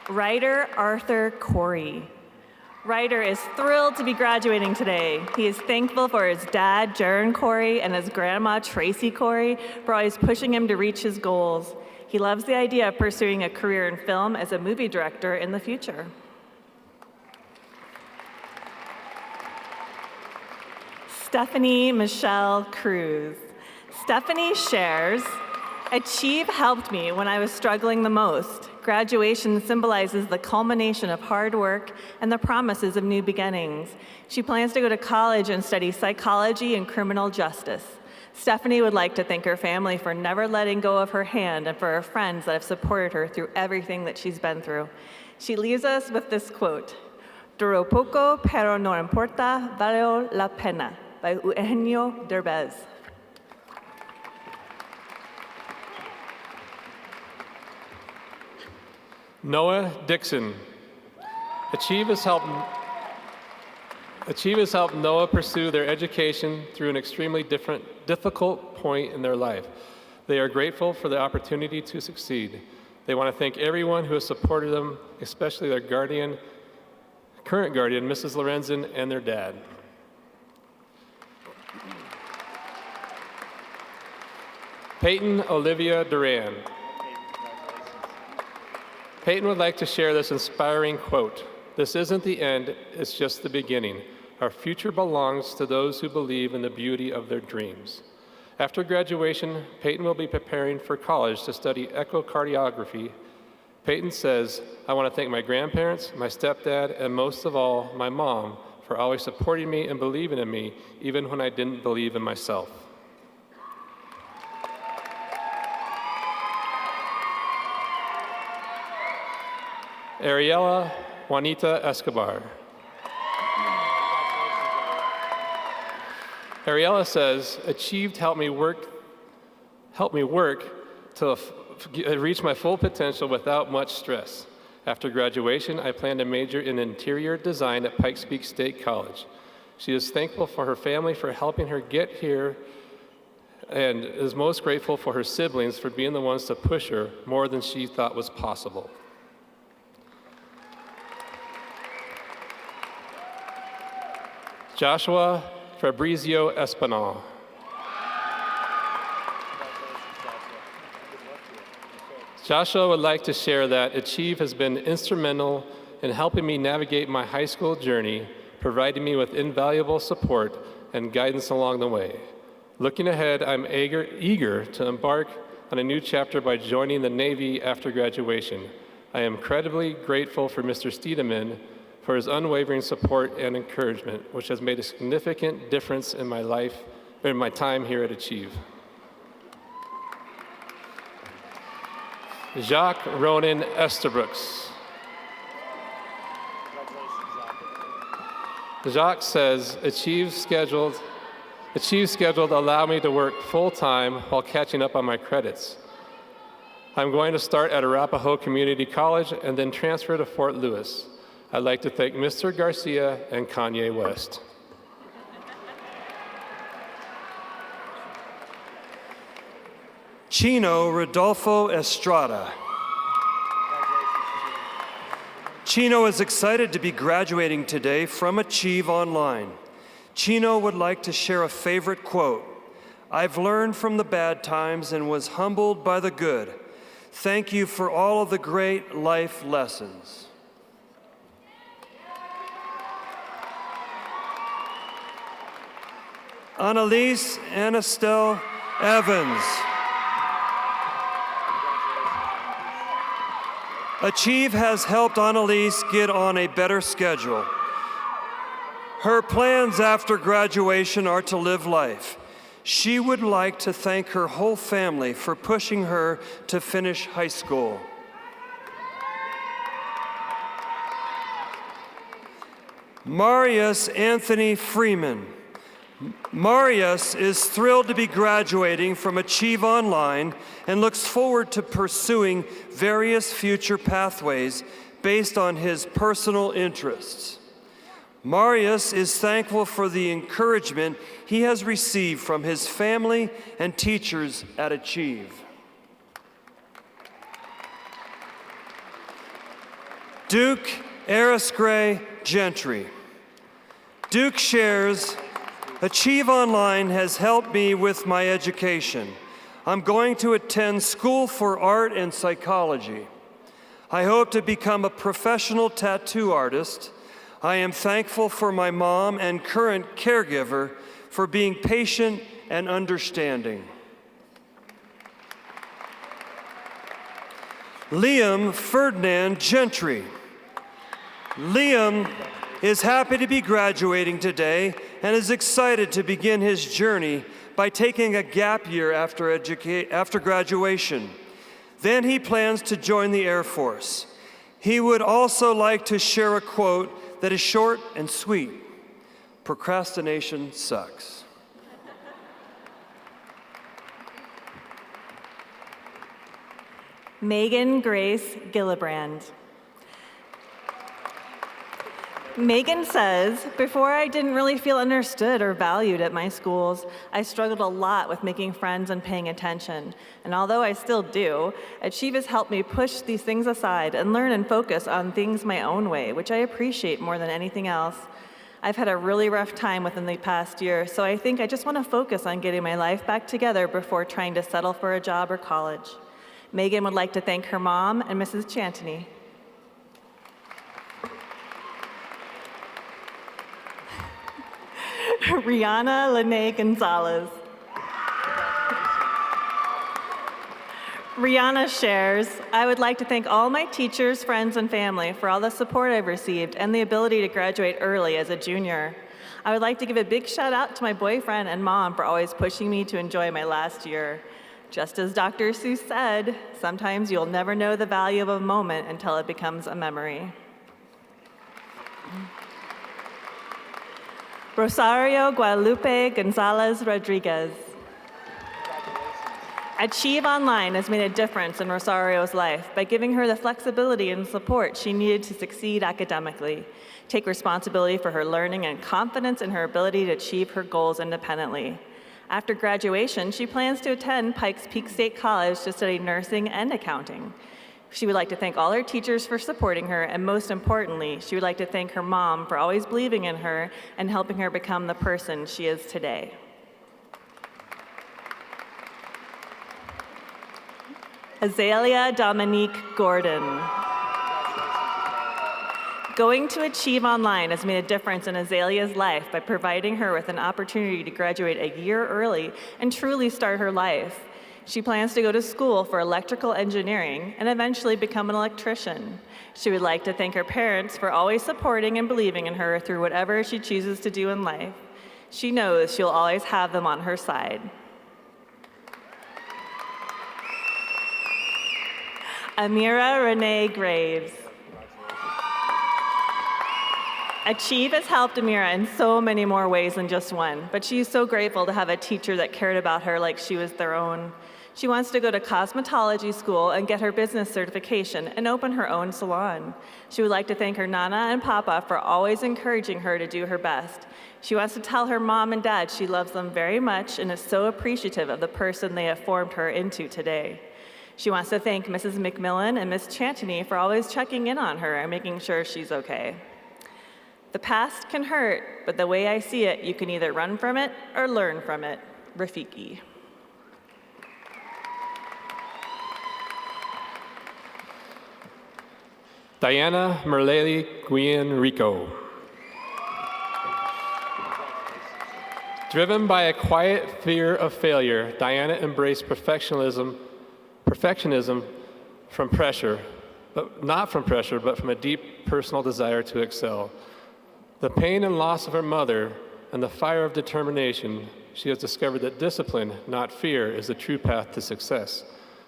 Writer Arthur Corey. Ryder is thrilled to be graduating today. He is thankful for his dad, Jaron Corey, and his grandma, Tracy Corey, for always pushing him to reach his goals. He loves the idea of pursuing a career in film as a movie director in the future. Stephanie Michelle Cruz. Stephanie shares, Achieve helped me when I was struggling the most. Graduation symbolizes the culmination of hard work and the promises of new beginnings. She plans to go to college and study psychology and criminal justice. Stephanie would like to thank her family for never letting go of her hand and for her friends that have supported her through everything that she's been through. She leaves us with this quote, Duró poco, pero no importa, valió la pena, by Eugenio Derbez. Noah Dixon. Achieve has helped Noah pursue their education through an extremely difficult point in their life. They are grateful for the opportunity to succeed. They want to thank everyone who has supported them, especially their current guardian, Mrs. Lorenzen, and their dad. Peyton Olivia Duran. Peyton would like to share this inspiring quote. This isn't the end, it's just the beginning. Our future belongs to those who believe in the beauty of their dreams. After graduation, Peyton will be preparing for college to study echocardiography. Peyton says, I want to thank my grandparents, my stepdad, and most of all, my mom, for always supporting me and believing in me, even when I didn't believe in myself. Ariela Juanita Escobar. Ariela says, Achieved helped me work to reach my full potential without much stress. After graduation, I plan to major in interior design at Pikes Peak State College. She is thankful for her family for helping her get here and is most grateful for her siblings for being the ones to push her more than she thought was possible. Joshua Fabrizio Espinal. Joshua would like to share that Achieve has been instrumental in helping me navigate my high school journey, providing me with invaluable support and guidance along the way. Looking ahead, I'm eager to embark on a new chapter by joining the Navy after graduation. I am incredibly grateful for Mr. Stiedemann for his unwavering support and encouragement, which has made a significant difference in my life, in my time here at Achieve. Jacques Ronan Esterbrooks. Jacques says, Achieve scheduled allow me to work full-time while catching up on my credits. I'm going to start at Arapahoe Community College and then transfer to Fort Lewis. I'd like to thank Mr. Garcia and Kanye West. Chino Rodolfo Estrada. Chino is excited to be graduating today from Achieve Online. Chino would like to share a favorite quote. I've learned from the bad times and was humbled by the good. Thank you for all of the great life lessons. Annalise Anastel Evans. Achieve has helped Annalise get on a better schedule. Her plans after graduation are to live life. She would like to thank her whole family for pushing her to finish high school. Marius Anthony Freeman. Marius is thrilled to be graduating from Achieve Online and looks forward to pursuing various future pathways based on his personal interests. Marius is thankful for the encouragement he has received from his family and teachers at Achieve. Duke Arisgray Gentry. Duke shares, Achieve Online has helped me with my education. I'm going to attend School for Art and Psychology. I hope to become a professional tattoo artist. I am thankful for my mom and current caregiver for being patient and understanding. Liam Ferdinand Gentry. Liam is happy to be graduating today and is excited to begin his journey by taking a gap year after graduation. Then he plans to join the Air Force. He would also like to share a quote that is short and sweet. Procrastination sucks. Megan Grace Gillibrand. Megan says, before I didn't really feel understood or valued at my schools, I struggled a lot with making friends and paying attention. And although I still do, Achieve has helped me push these things aside and learn and focus on things my own way, which I appreciate more than anything else. I've had a really rough time within the past year, so I think I just want to focus on getting my life back together before trying to settle for a job or college. Megan would like to thank her mom and Mrs. Chantony. Rihanna Lene Gonzalez. Rihanna shares, I would like to thank all my teachers, friends, and family for all the support I've received and the ability to graduate early as a junior. I would like to give a big shout out to my boyfriend and mom for always pushing me to enjoy my last year. Just as Dr. Seuss said, sometimes you'll never know the value of a moment until it becomes a memory. Rosario Guadalupe Gonzalez Rodriguez. Achieve Online has made a difference in Rosario's life by giving her the flexibility and support she needed to succeed academically, take responsibility for her learning, and confidence in her ability to achieve her goals independently. After graduation, she plans to attend Pikes Peak State College to study nursing and accounting. She would like to thank all her teachers for supporting her, and most importantly, she would like to thank her mom for always believing in her and helping her become the person she is today. Azalea Dominique Gordon. Going to Achieve Online has made a difference in Azalea's life by providing her with an opportunity to graduate a year early and truly start her life. She plans to go to school for electrical engineering and eventually become an electrician. She would like to thank her parents for always supporting and believing in her through whatever she chooses to do in life. She knows she'll always have them on her side. Amira Renee Graves. Achieve has helped Amira in so many more ways than just one, but she is so grateful to have a teacher that cared about her like she was their own. She wants to go to cosmetology school and get her business certification and open her own salon. She would like to thank her Nana and Papa for always encouraging her to do her best. She wants to tell her mom and dad she loves them very much and is so appreciative of the person they have formed her into today. She wants to thank Mrs. McMillan and Miss Chantony for always checking in on her and making sure she's okay. The past can hurt, but the way I see it, you can either run from it or learn from it. Rafiki. Diana Merleli Guillen Rico. Driven by a quiet fear of failure, Diana embraced perfectionism from pressure, but not from pressure, but from a deep personal desire to excel. The pain and loss of her mother and the fire of determination, she has discovered that discipline, not fear, is the true path to success.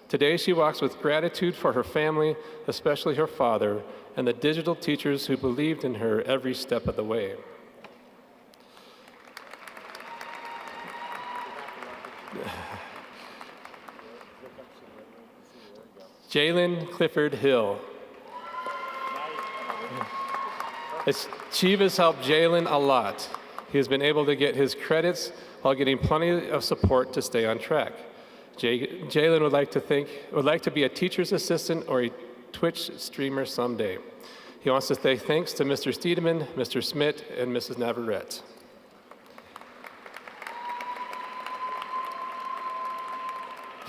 Today, she walks with gratitude for her family, especially her father, and the digital teachers who believed in her every step of the way. Jalen Clifford Hill. Achieve has helped Jalen a lot. He has been able to get his credits while getting plenty of support to stay on track. Jalen would like to be a teacher's assistant or a Twitch streamer someday. He wants to say thanks to Mr. Stiedemann, Mr. Smith, and Mrs. Navarrete.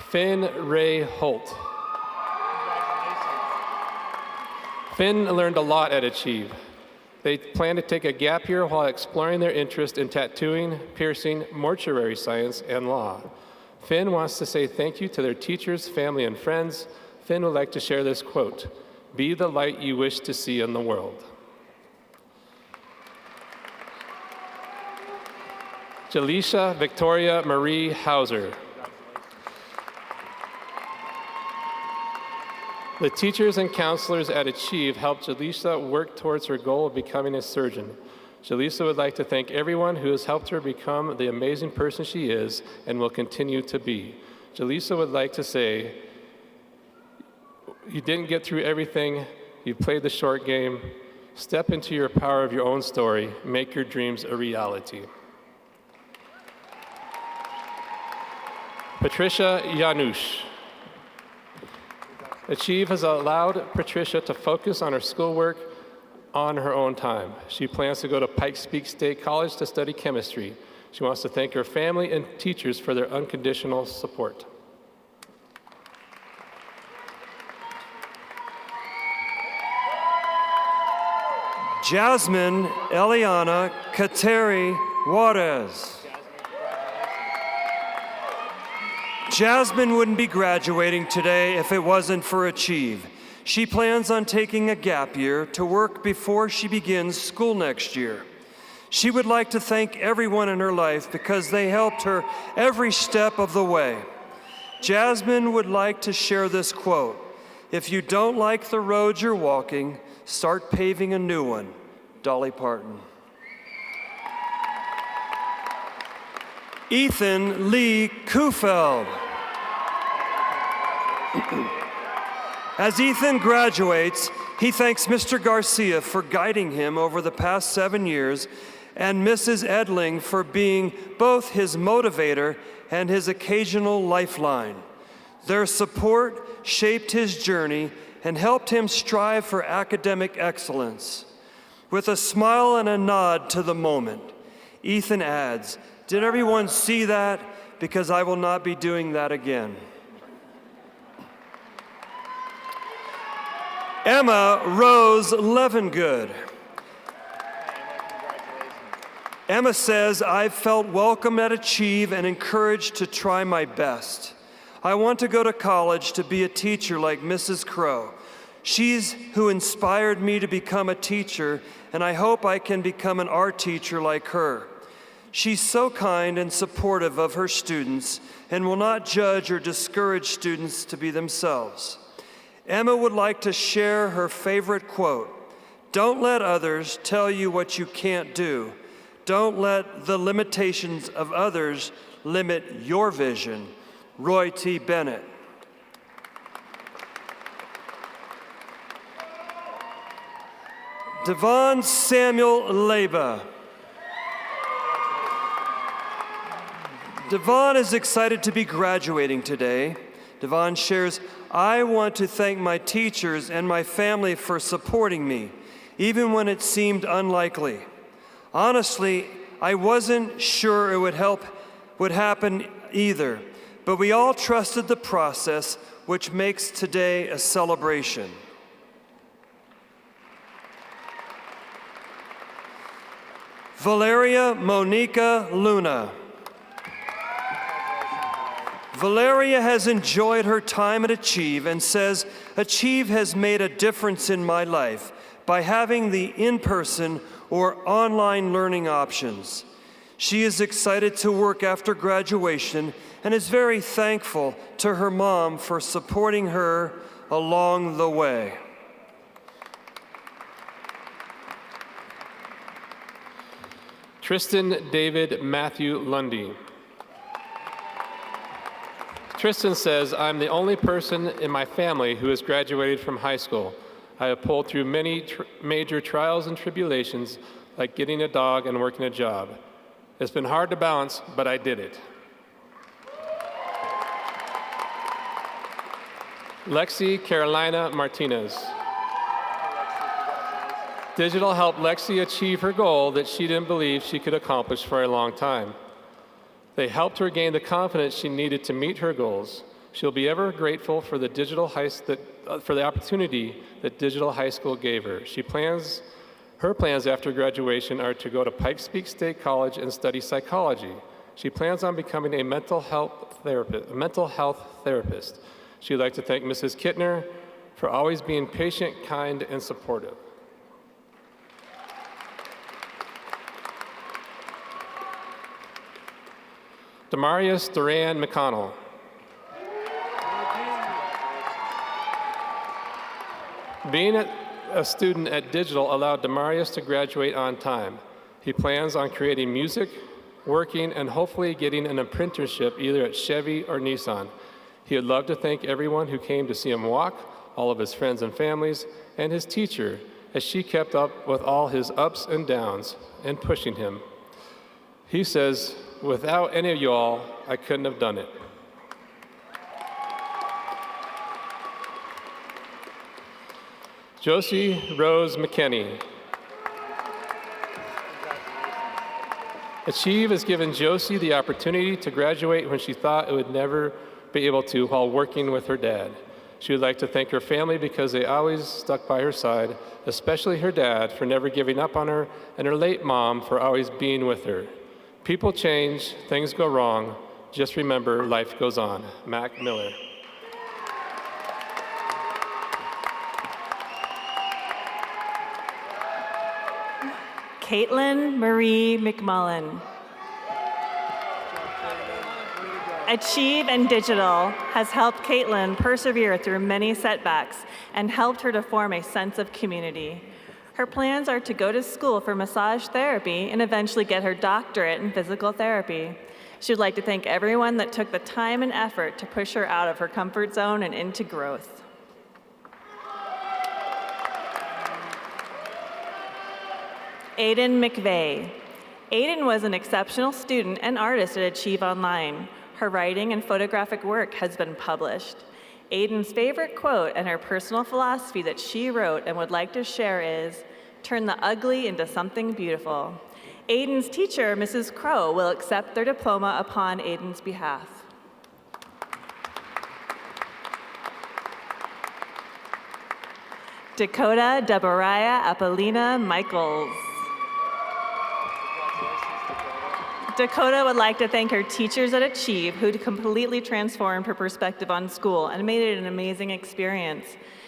Finn Ray Holt. Finn learned a lot at Achieve. They plan to take a gap year while exploring their interest in tattooing, piercing, mortuary science, and law. Finn wants to say thank you to their teachers, family, and friends. Finn would like to share this quote: "Be the light you wish to see in the world." Jaleisha Victoria Marie Hauser. The teachers and counselors at Achieve helped Jaleisha work towards her goal of becoming a surgeon. Jaleisha would like to thank everyone who has helped her become the amazing person she is and will continue to be. Jaleisha would like to say, you didn't get through everything, you played the short game. Step into your power of your own story, make your dreams a reality. Patricia Janusz. Achieve has allowed Patricia to focus on her schoolwork on her own time. She plans to go to Pikes Peak State College to study chemistry. She wants to thank her family and teachers for their unconditional support. Jasmine Eliana Kateri Juarez. Jasmine wouldn't be graduating today if it wasn't for Achieve. She plans on taking a gap year to work before she begins school next year. She would like to thank everyone in her life because they helped her every step of the way. Jasmine would like to share this quote: "If you don't like the road you're walking, start paving a new one." Dolly Parton. Ethan Lee Kufeld. As Ethan graduates, he thanks Mr. Garcia for guiding him over the past 7 years and Mrs. Edling for being both his motivator and his occasional lifeline. Their support shaped his journey and helped him strive for academic excellence. With a smile and a nod to the moment, Ethan adds, "Did everyone see that? Because I will not be doing that again." Emma Rose Levengood. Emma says, "I've felt welcome at Achieve and encouraged to try my best. I want to go to college to be a teacher like Mrs. Crow. She's who inspired me to become a teacher, and I hope I can become an art teacher like her. She's so kind and supportive of her students and will not judge or discourage students to be themselves." Emma would like to share her favorite quote: "Don't let others tell you what you can't do. Don't let the limitations of others limit your vision." Roy T. Bennett. Devon Samuel Leba. Devon is excited to be graduating today. Devon shares, "I want to thank my teachers and my family for supporting me, even when it seemed unlikely. Honestly, I wasn't sure it would happen either, but we all trusted the process, which makes today a celebration." Valeria Monica Luna. Valeria has enjoyed her time at Achieve and says, "Achieve has made a difference in my life by having the in-person or online learning options. She is excited to work after graduation and is very thankful to her mom for supporting her along the way. Tristan David Matthew Lundy. Tristan says, I'm the only person in my family who has graduated from high school. I have pulled through many major trials and tribulations, like getting a dog and working a job. It's been hard to balance, but I did it. Lexi Carolina Martinez. Digital helped Lexi achieve her goal that she didn't believe she could accomplish for a long time. They helped her gain the confidence she needed to meet her goals. She'll be ever grateful for the opportunity that Digital High School gave her. Her plans after graduation are to go to Pikes Peak State College and study psychology. She plans on becoming a mental health therapist. She'd like to thank Mrs. Kittner for always being patient, kind, and supportive. Demarius Duran McConnell. Being a student at Digital allowed Demarius to graduate on time. He plans on creating music, working, and hopefully getting an apprenticeship either at Chevy or Nissan. He would love to thank everyone who came to see him walk, all of his friends and families, and his teacher, as she kept up with all his ups and downs and pushing him. He says, without any of you all, I couldn't have done it. Josie Rose McKinney. Achieve has given Josie the opportunity to graduate when she thought it would never be able to while working with her dad. She would like to thank her family because they always stuck by her side, especially her dad for never giving up on her and her late mom for always being with her. People change, things go wrong. Just remember, life goes on. Mac Miller. Caitlin Marie McMullen. Achieve and Digital has helped Caitlin persevere through many setbacks and helped her to form a sense of community. Her plans are to go to school for massage therapy and eventually get her doctorate in physical therapy. She would like to thank everyone that took the time and effort to push her out of her comfort zone and into growth. Aiden McVeigh. Aiden was an exceptional student and artist at Achieve Online. Her writing and photographic work has been published. Aiden's favorite quote and her personal philosophy that she wrote and would like to share is, turn the ugly into something beautiful. Aiden's teacher, Mrs. Crow, will accept their diploma upon Aiden's behalf. Dakota Deborah Apolina Michaels. Dakota would like to thank her teachers at Achieve who completely transformed her perspective on school and made it an amazing experience.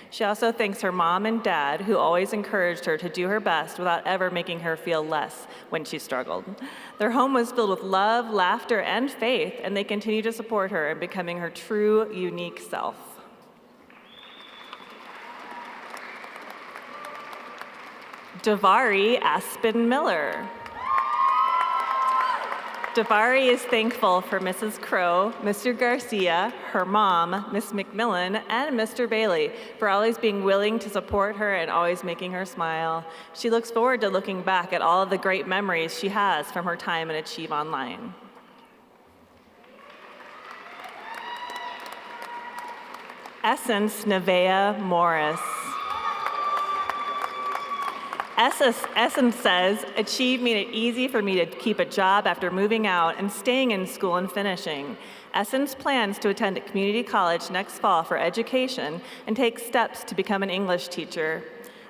She also thanks her mom and dad who always encouraged her to do her best without ever making her feel less when she struggled. Their home was filled with love, laughter, and faith, and they continue to support her in becoming her true, unique self. Davari Aspen Miller. Davari is thankful for Mrs. Crow, Mr. Garcia, her mom, Miss McMillan, and Mr. Bailey for always being willing to support her and always making her smile. She looks forward to looking back at all of the great memories she has from her time at Achieve Online. Essence Nevaeh Morris. Essence says, Achieve made it easy for me to keep a job after moving out and staying in school and finishing. Essence plans to attend a community college next fall for education and take steps to become an English teacher.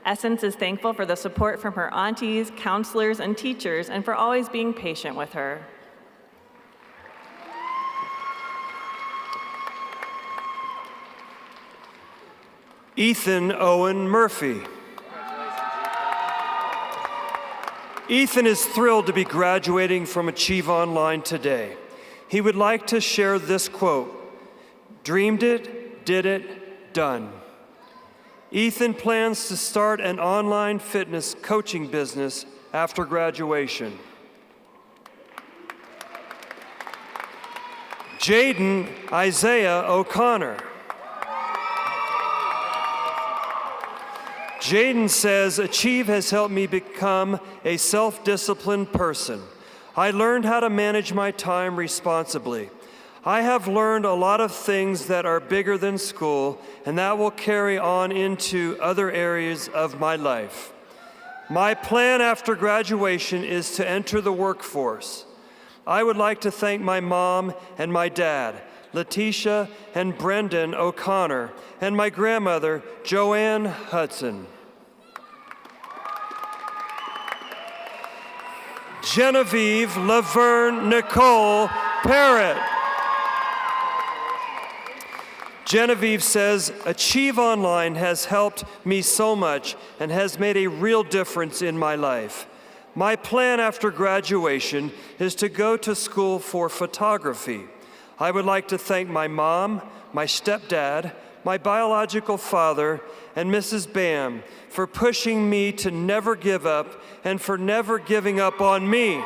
Essence is thankful for the support from her aunties, counselors, and teachers, and for always being patient with her. Ethan Owen Murphy. Ethan is thrilled to be graduating from Achieve Online today. He would like to share this quote: "Dreamed it, did it, done." Ethan plans to start an online fitness coaching business after graduation. Jaden Isaiah O'Connor. Jaden says, Achieve has helped me become a self-disciplined person. I learned how to manage my time responsibly. I have learned a lot of things that are bigger than school, and that will carry on into other areas of my life. My plan after graduation is to enter the workforce. I would like to thank my mom and my dad, Letitia and Brendan O'Connor, and my grandmother, Joanne Hudson. Genevieve Laverne Nicole Parrott. Genevieve says, Achieve Online has helped me so much and has made a real difference in my life. My plan after graduation is to go to school for photography. I would like to thank my mom, my stepdad, my biological father, and Mrs. Bam for pushing me to never give up and for never giving up on me.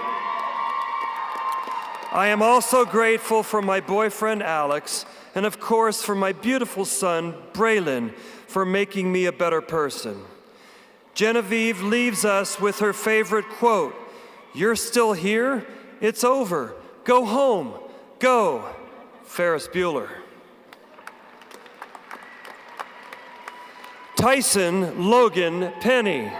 I am also grateful for my boyfriend, Alex, and of course for my beautiful son, Braylon, for making me a better person. Genevieve leaves us with her favorite quote: "You're still here? It's over. Go home. Go." Ferris Bueller. Tyson Logan Penny.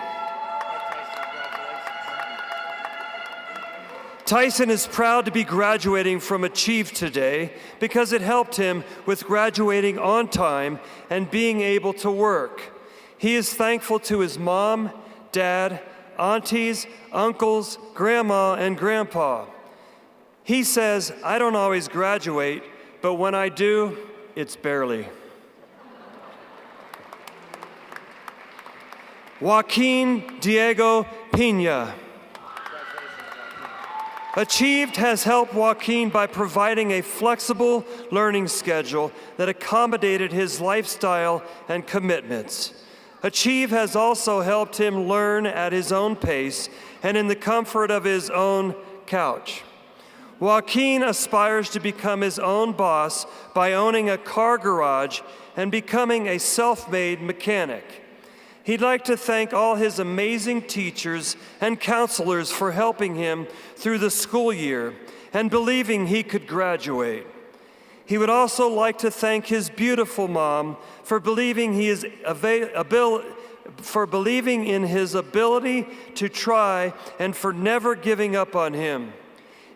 Tyson is proud to be graduating from Achieve today because it helped him with graduating on time and being able to work. He is thankful to his mom, dad, aunties, uncles, grandma, and grandpa. He says, I don't always graduate, but when I do, it's barely. Joaquin Diego Pina. Achieved has helped Joaquin by providing a flexible learning schedule that accommodated his lifestyle and commitments. Achieve has also helped him learn at his own pace and in the comfort of his own couch. Joaquin aspires to become his own boss by owning a car garage and becoming a self-made mechanic. He'd like to thank all his amazing teachers and counselors for helping him through the school year and believing he could graduate. He would also like to thank his beautiful mom for believing in his ability to try and for never giving up on him.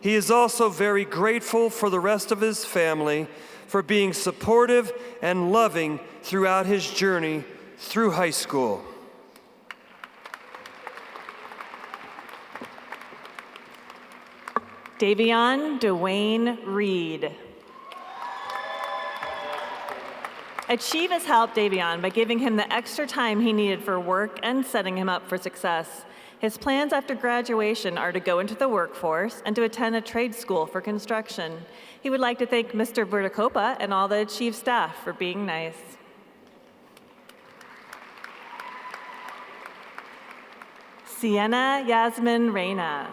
He is also very grateful for the rest of his family for being supportive and loving throughout his journey through high school. Davion Dwayne Reed. Achieve has helped Davion by giving him the extra time he needed for work and setting him up for success. His plans after graduation are to go into the workforce and to attend a trade school for construction. He would like to thank Mr. Verticopa and all the Achieve staff for being nice. Sienna Yasmin Reyna.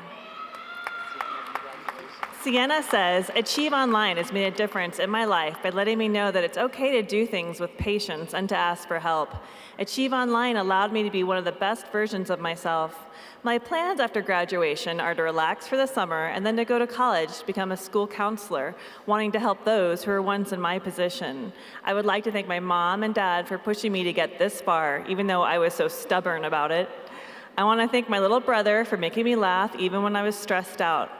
Sienna says, Achieve Online has made a difference in my life by letting me know that it's okay to do things with patience and to ask for help. Achieve Online allowed me to be one of the best versions of myself. My plans after graduation are to relax for the summer and then to go to college to become a school counselor, wanting to help those who were once in my position. I would like to thank my mom and dad for pushing me to get this far, even though I was so stubborn about it. I want to thank my little brother for making me laugh even when I was stressed out.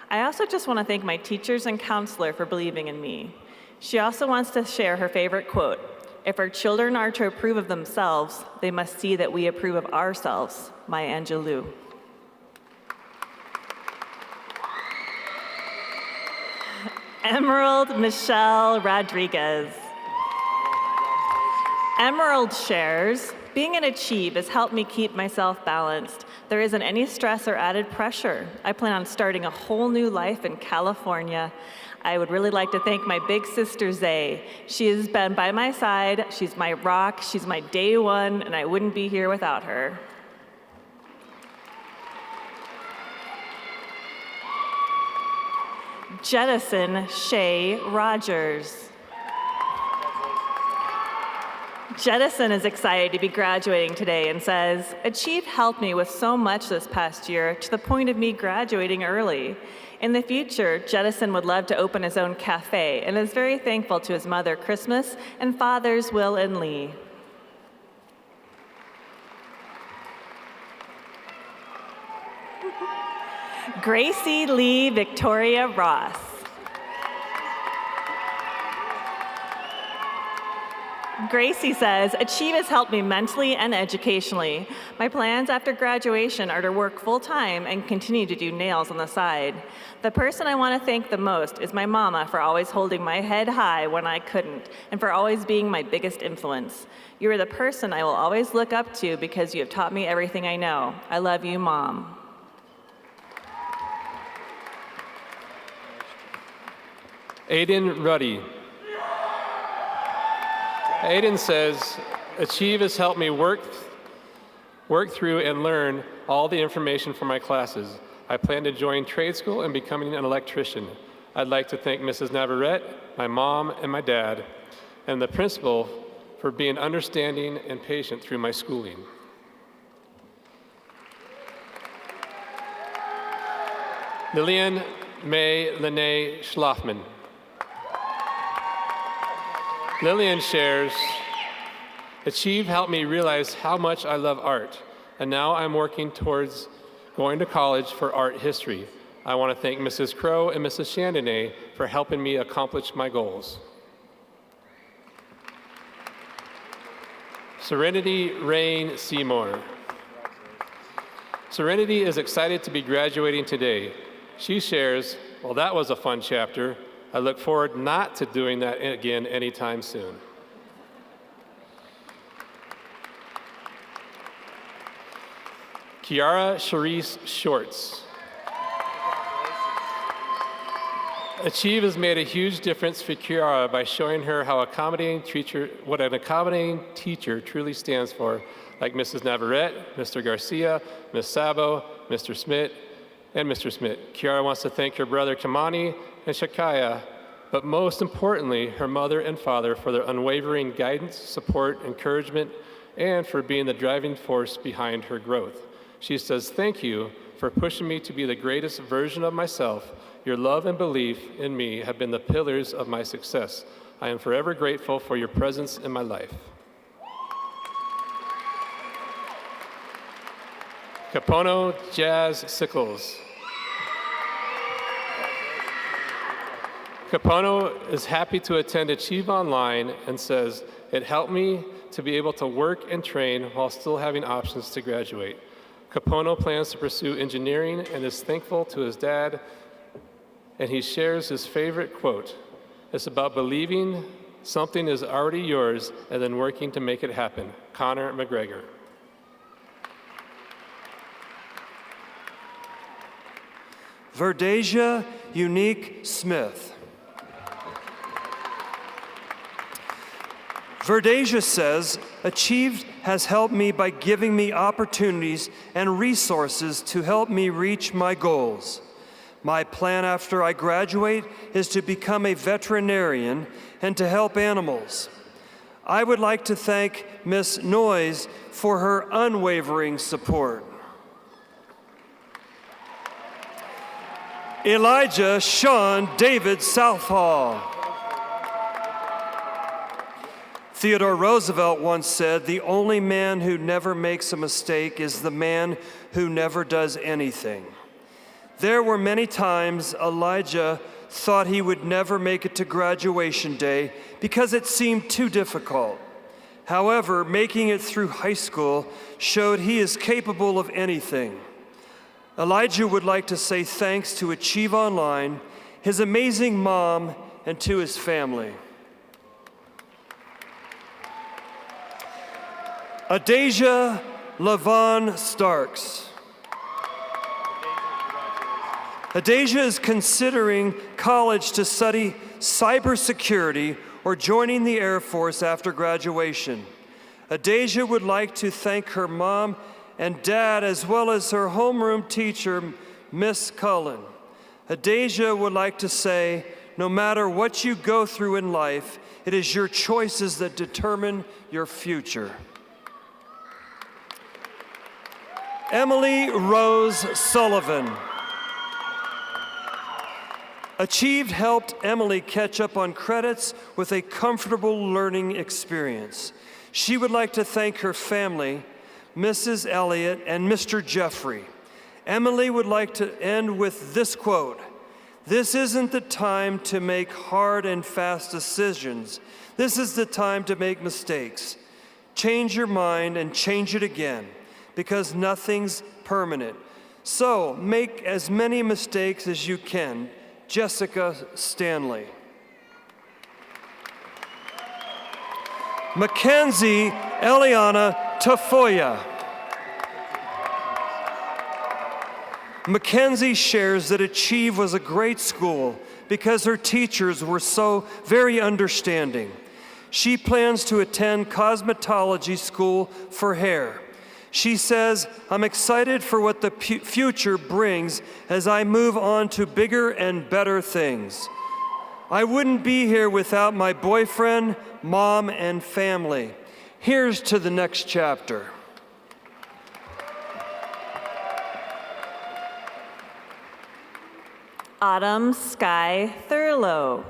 I also just want to thank my teachers and counselor for believing in me. She also wants to share her favorite quote: "If our children are to approve of themselves, they must see that we approve of ourselves." Maya Angelou. Emerald Michelle Rodriguez. Emerald shares, Being at Achieve has helped me keep myself balanced. There isn't any stress or added pressure. I plan on starting a whole new life in California. I would really like to thank my big sister, Zay. She has been by my side. She's my rock. She's my day one, and I wouldn't be here without her. Jettison Shay Rogers. Jettison is excited to be graduating today and says, Achieve helped me with so much this past year to the point of me graduating early. In the future, Jettison would love to open his own cafe and is very thankful to his mother, Christmas, and fathers, Will and Lee. Gracie Lee Victoria Ross. Gracie says, Achieve has helped me mentally and educationally. My plans after graduation are to work full-time and continue to do nails on the side. The person I want to thank the most is my mama for always holding my head high when I couldn't, and for always being my biggest influence. You are the person I will always look up to because you have taught me everything I know. I love you, Mom. Aiden Ruddy. Aiden says, Achieve has helped me work through and learn all the information for my classes. I plan to join trade school and becoming an electrician. I'd like to thank Mrs. Navarrete, my mom, and my dad, and the principal for being understanding and patient through my schooling. Lillian May Lene Schlafman. Lillian shares, Achieve helped me realize how much I love art, and now I'm working towards going to college for art history. I want to thank Mrs. Crow and Mrs. Chandonnet for helping me accomplish my goals. Serenity Rain Seymour. Serenity is excited to be graduating today. She shares, well, that was a fun chapter. I look forward not to doing that again anytime soon. Kiara Charisse Shorts. Achieve has made a huge difference for Kiara by showing her how what an accommodating teacher truly stands for, like Mrs. Navarrete, Mr. Garcia, Ms. Sabo, Mr. Smith, and Mr. Smith. Kiara wants to thank her brother Kamani and Shakaya, but most importantly, her mother and father for their unwavering guidance, support, encouragement, and for being the driving force behind her growth. She says, thank you for pushing me to be the greatest version of myself. Your love and belief in me have been the pillars of my success. I am forever grateful for your presence in my life. Capono Jazz Sickles. Capono is happy to attend Achieve Online and says, it helped me to be able to work and train while still having options to graduate. Capono plans to pursue engineering and is thankful to his dad, and he shares his favorite quote. It's about believing something is already yours and then working to make it happen. Connor McGregor. Verdasia Unique Smith. Verdasia says, Achieved has helped me by giving me opportunities and resources to help me reach my goals. My plan after I graduate is to become a veterinarian and to help animals. I would like to thank Miss Noyes for her unwavering support. Elijah Sean David Southall. Theodore Roosevelt once said, the only man who never makes a mistake is the man who never does anything. There were many times Elijah thought he would never make it to graduation day because it seemed too difficult. However, making it through high school showed he is capable of anything. Elijah would like to say thanks to Achieve Online, his amazing mom, and to his family. Adasia Lavon Starks. Adasia is considering college to study cybersecurity or joining the Air Force after graduation. Adasia would like to thank her mom and dad, as well as her homeroom teacher, Miss Cullen. Adasia would like to say, no matter what you go through in life, it is your choices that determine your future. Emily Rose Sullivan. Achieved helped Emily catch up on credits with a comfortable learning experience. She would like to thank her family, Mrs. Elliott and Mr. Jeffrey. Emily would like to end with this quote: "This isn't the time to make hard and fast decisions. This is the time to make mistakes. Change your mind and change it again, because nothing's permanent. So make as many mistakes as you can." Jessica Stanley. Mackenzie Eliana Tafoya. Mackenzie shares that Achieve was a great school because her teachers were so very understanding. She plans to attend cosmetology school for hair. She says, "I'm excited for what the future brings as I move on to bigger and better things. I wouldn't be here without my boyfriend, mom, and family." Here's to the next chapter. Autumn Sky Thurlow.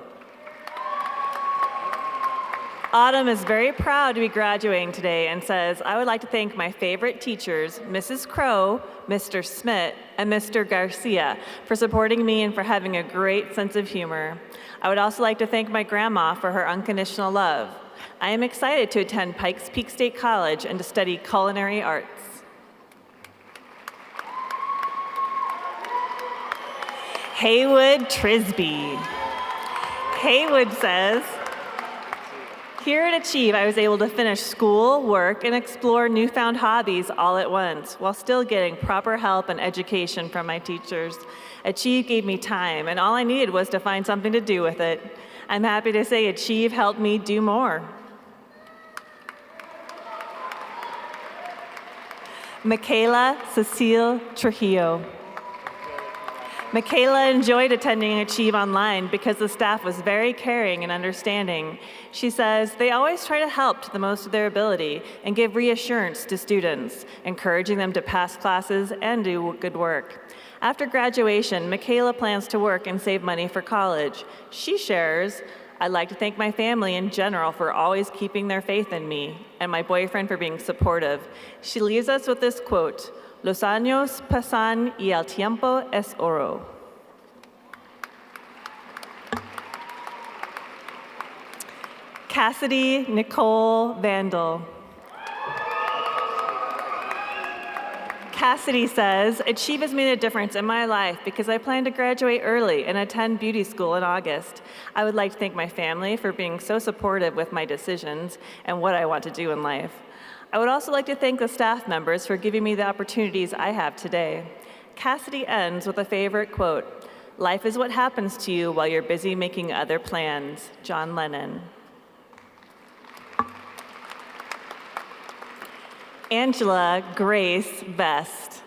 Autumn is very proud to be graduating today and says, "I would like to thank my favorite teachers, Mrs. Crow, Mr. Smith, and Mr. Garcia, for supporting me and for having a great sense of humor. I would also like to thank my grandma for her unconditional love. I am excited to attend Pikes Peak State College and to study culinary arts." Haywood Trisby. Haywood says, "Here at Achieve, I was able to finish school, work, and explore newfound hobbies all at once, while still getting proper help and education from my teachers. Achieve gave me time, and all I needed was to find something to do with it. I'm happy to say Achieve helped me do more." Michaela Cecile Trujillo. Michaela enjoyed attending Achieve Online because the staff was very caring and understanding. She says, "They always try to help to the most of their ability and give reassurance to students, encouraging them to pass classes and do good work." After graduation, Michaela plans to work and save money for college. She shares, "I'd like to thank my family in general for always keeping their faith in me, and my boyfriend for being supportive." She leaves us with this quote, "Los años pasan y el tiempo es oro." Cassidy Nicole Vandal. Cassidy says, "Achieve has made a difference in my life because I plan to graduate early and attend beauty school in August. I would like to thank my family for being so supportive with my decisions and what I want to do in life. I would also like to thank the staff members for giving me the opportunities I have today." Cassidy ends with a favorite quote, "Life is what happens to you while you're busy making other plans." John Lennon. Angela Grace Vest.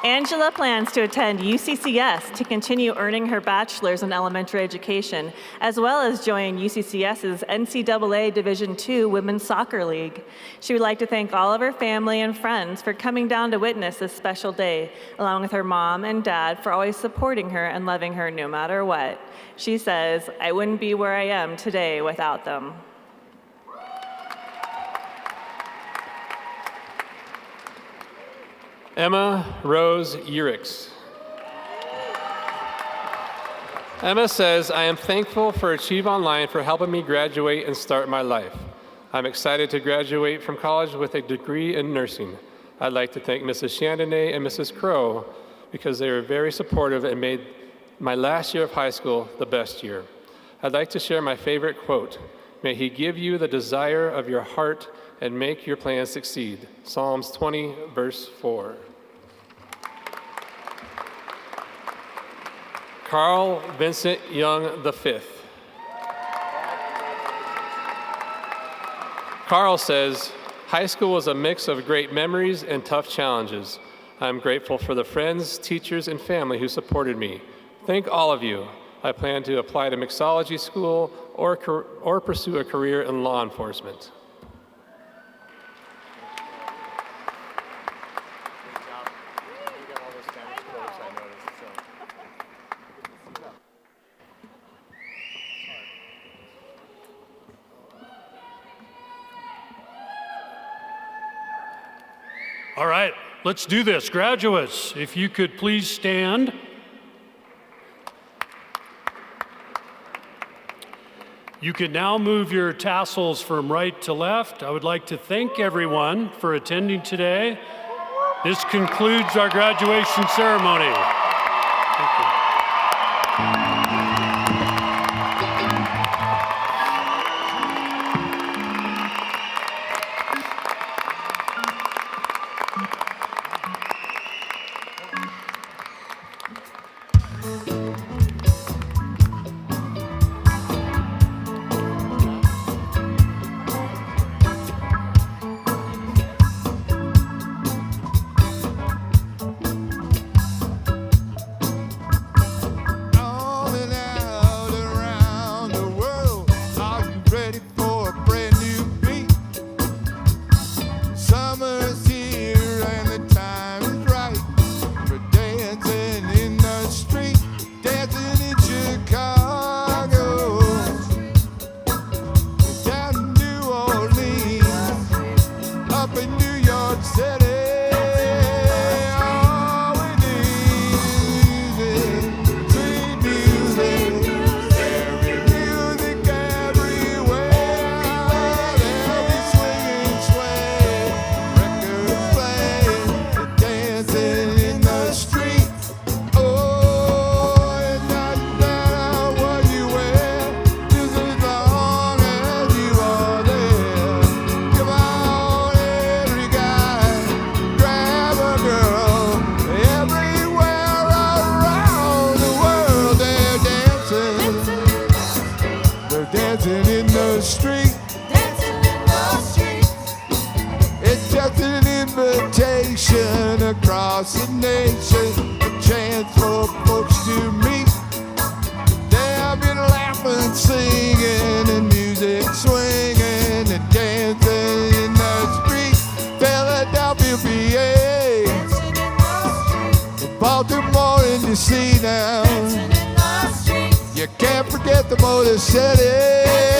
Angela plans to attend UCCS to continue earning her bachelor's in elementary education, as well as join UCCS's NCAA Division II Women's Soccer League. She would like to thank all of her family and friends for coming down to witness this special day, along with her mom and dad for always supporting her and loving her no matter what. She says, "I wouldn't be where I am today without them." Emma Rose Urix. Emma says, "I am thankful for Achieve Online for helping me graduate and start my life. I'm excited to graduate from college with a degree in nursing. I'd like to thank Mrs. Chandonnet and Mrs. Crow because they were very supportive and made my last year of high school the best year. I'd like to share my favorite quote. May he give you the desire of your heart and make your plans succeed. Psalms 20, verse 4. Carl Vincent Young V. Carl says, high school was a mix of great memories and tough challenges. I'm grateful for the friends, teachers, and family who supported me. Thank all of you. I plan to apply to mixology school or pursue a career in law enforcement. All right, let's do this. Graduates, if you could please stand. You can now move your tassels from right to left. I would like to thank everyone for attending today. This concludes our graduation ceremony. Thank you. Across the nation, a chance for folks to meet. They've been laughing, singing, and music swinging, and dancing in the street. Philadelphia, PA, Baltimore, and DC now. You can't forget the Motor City.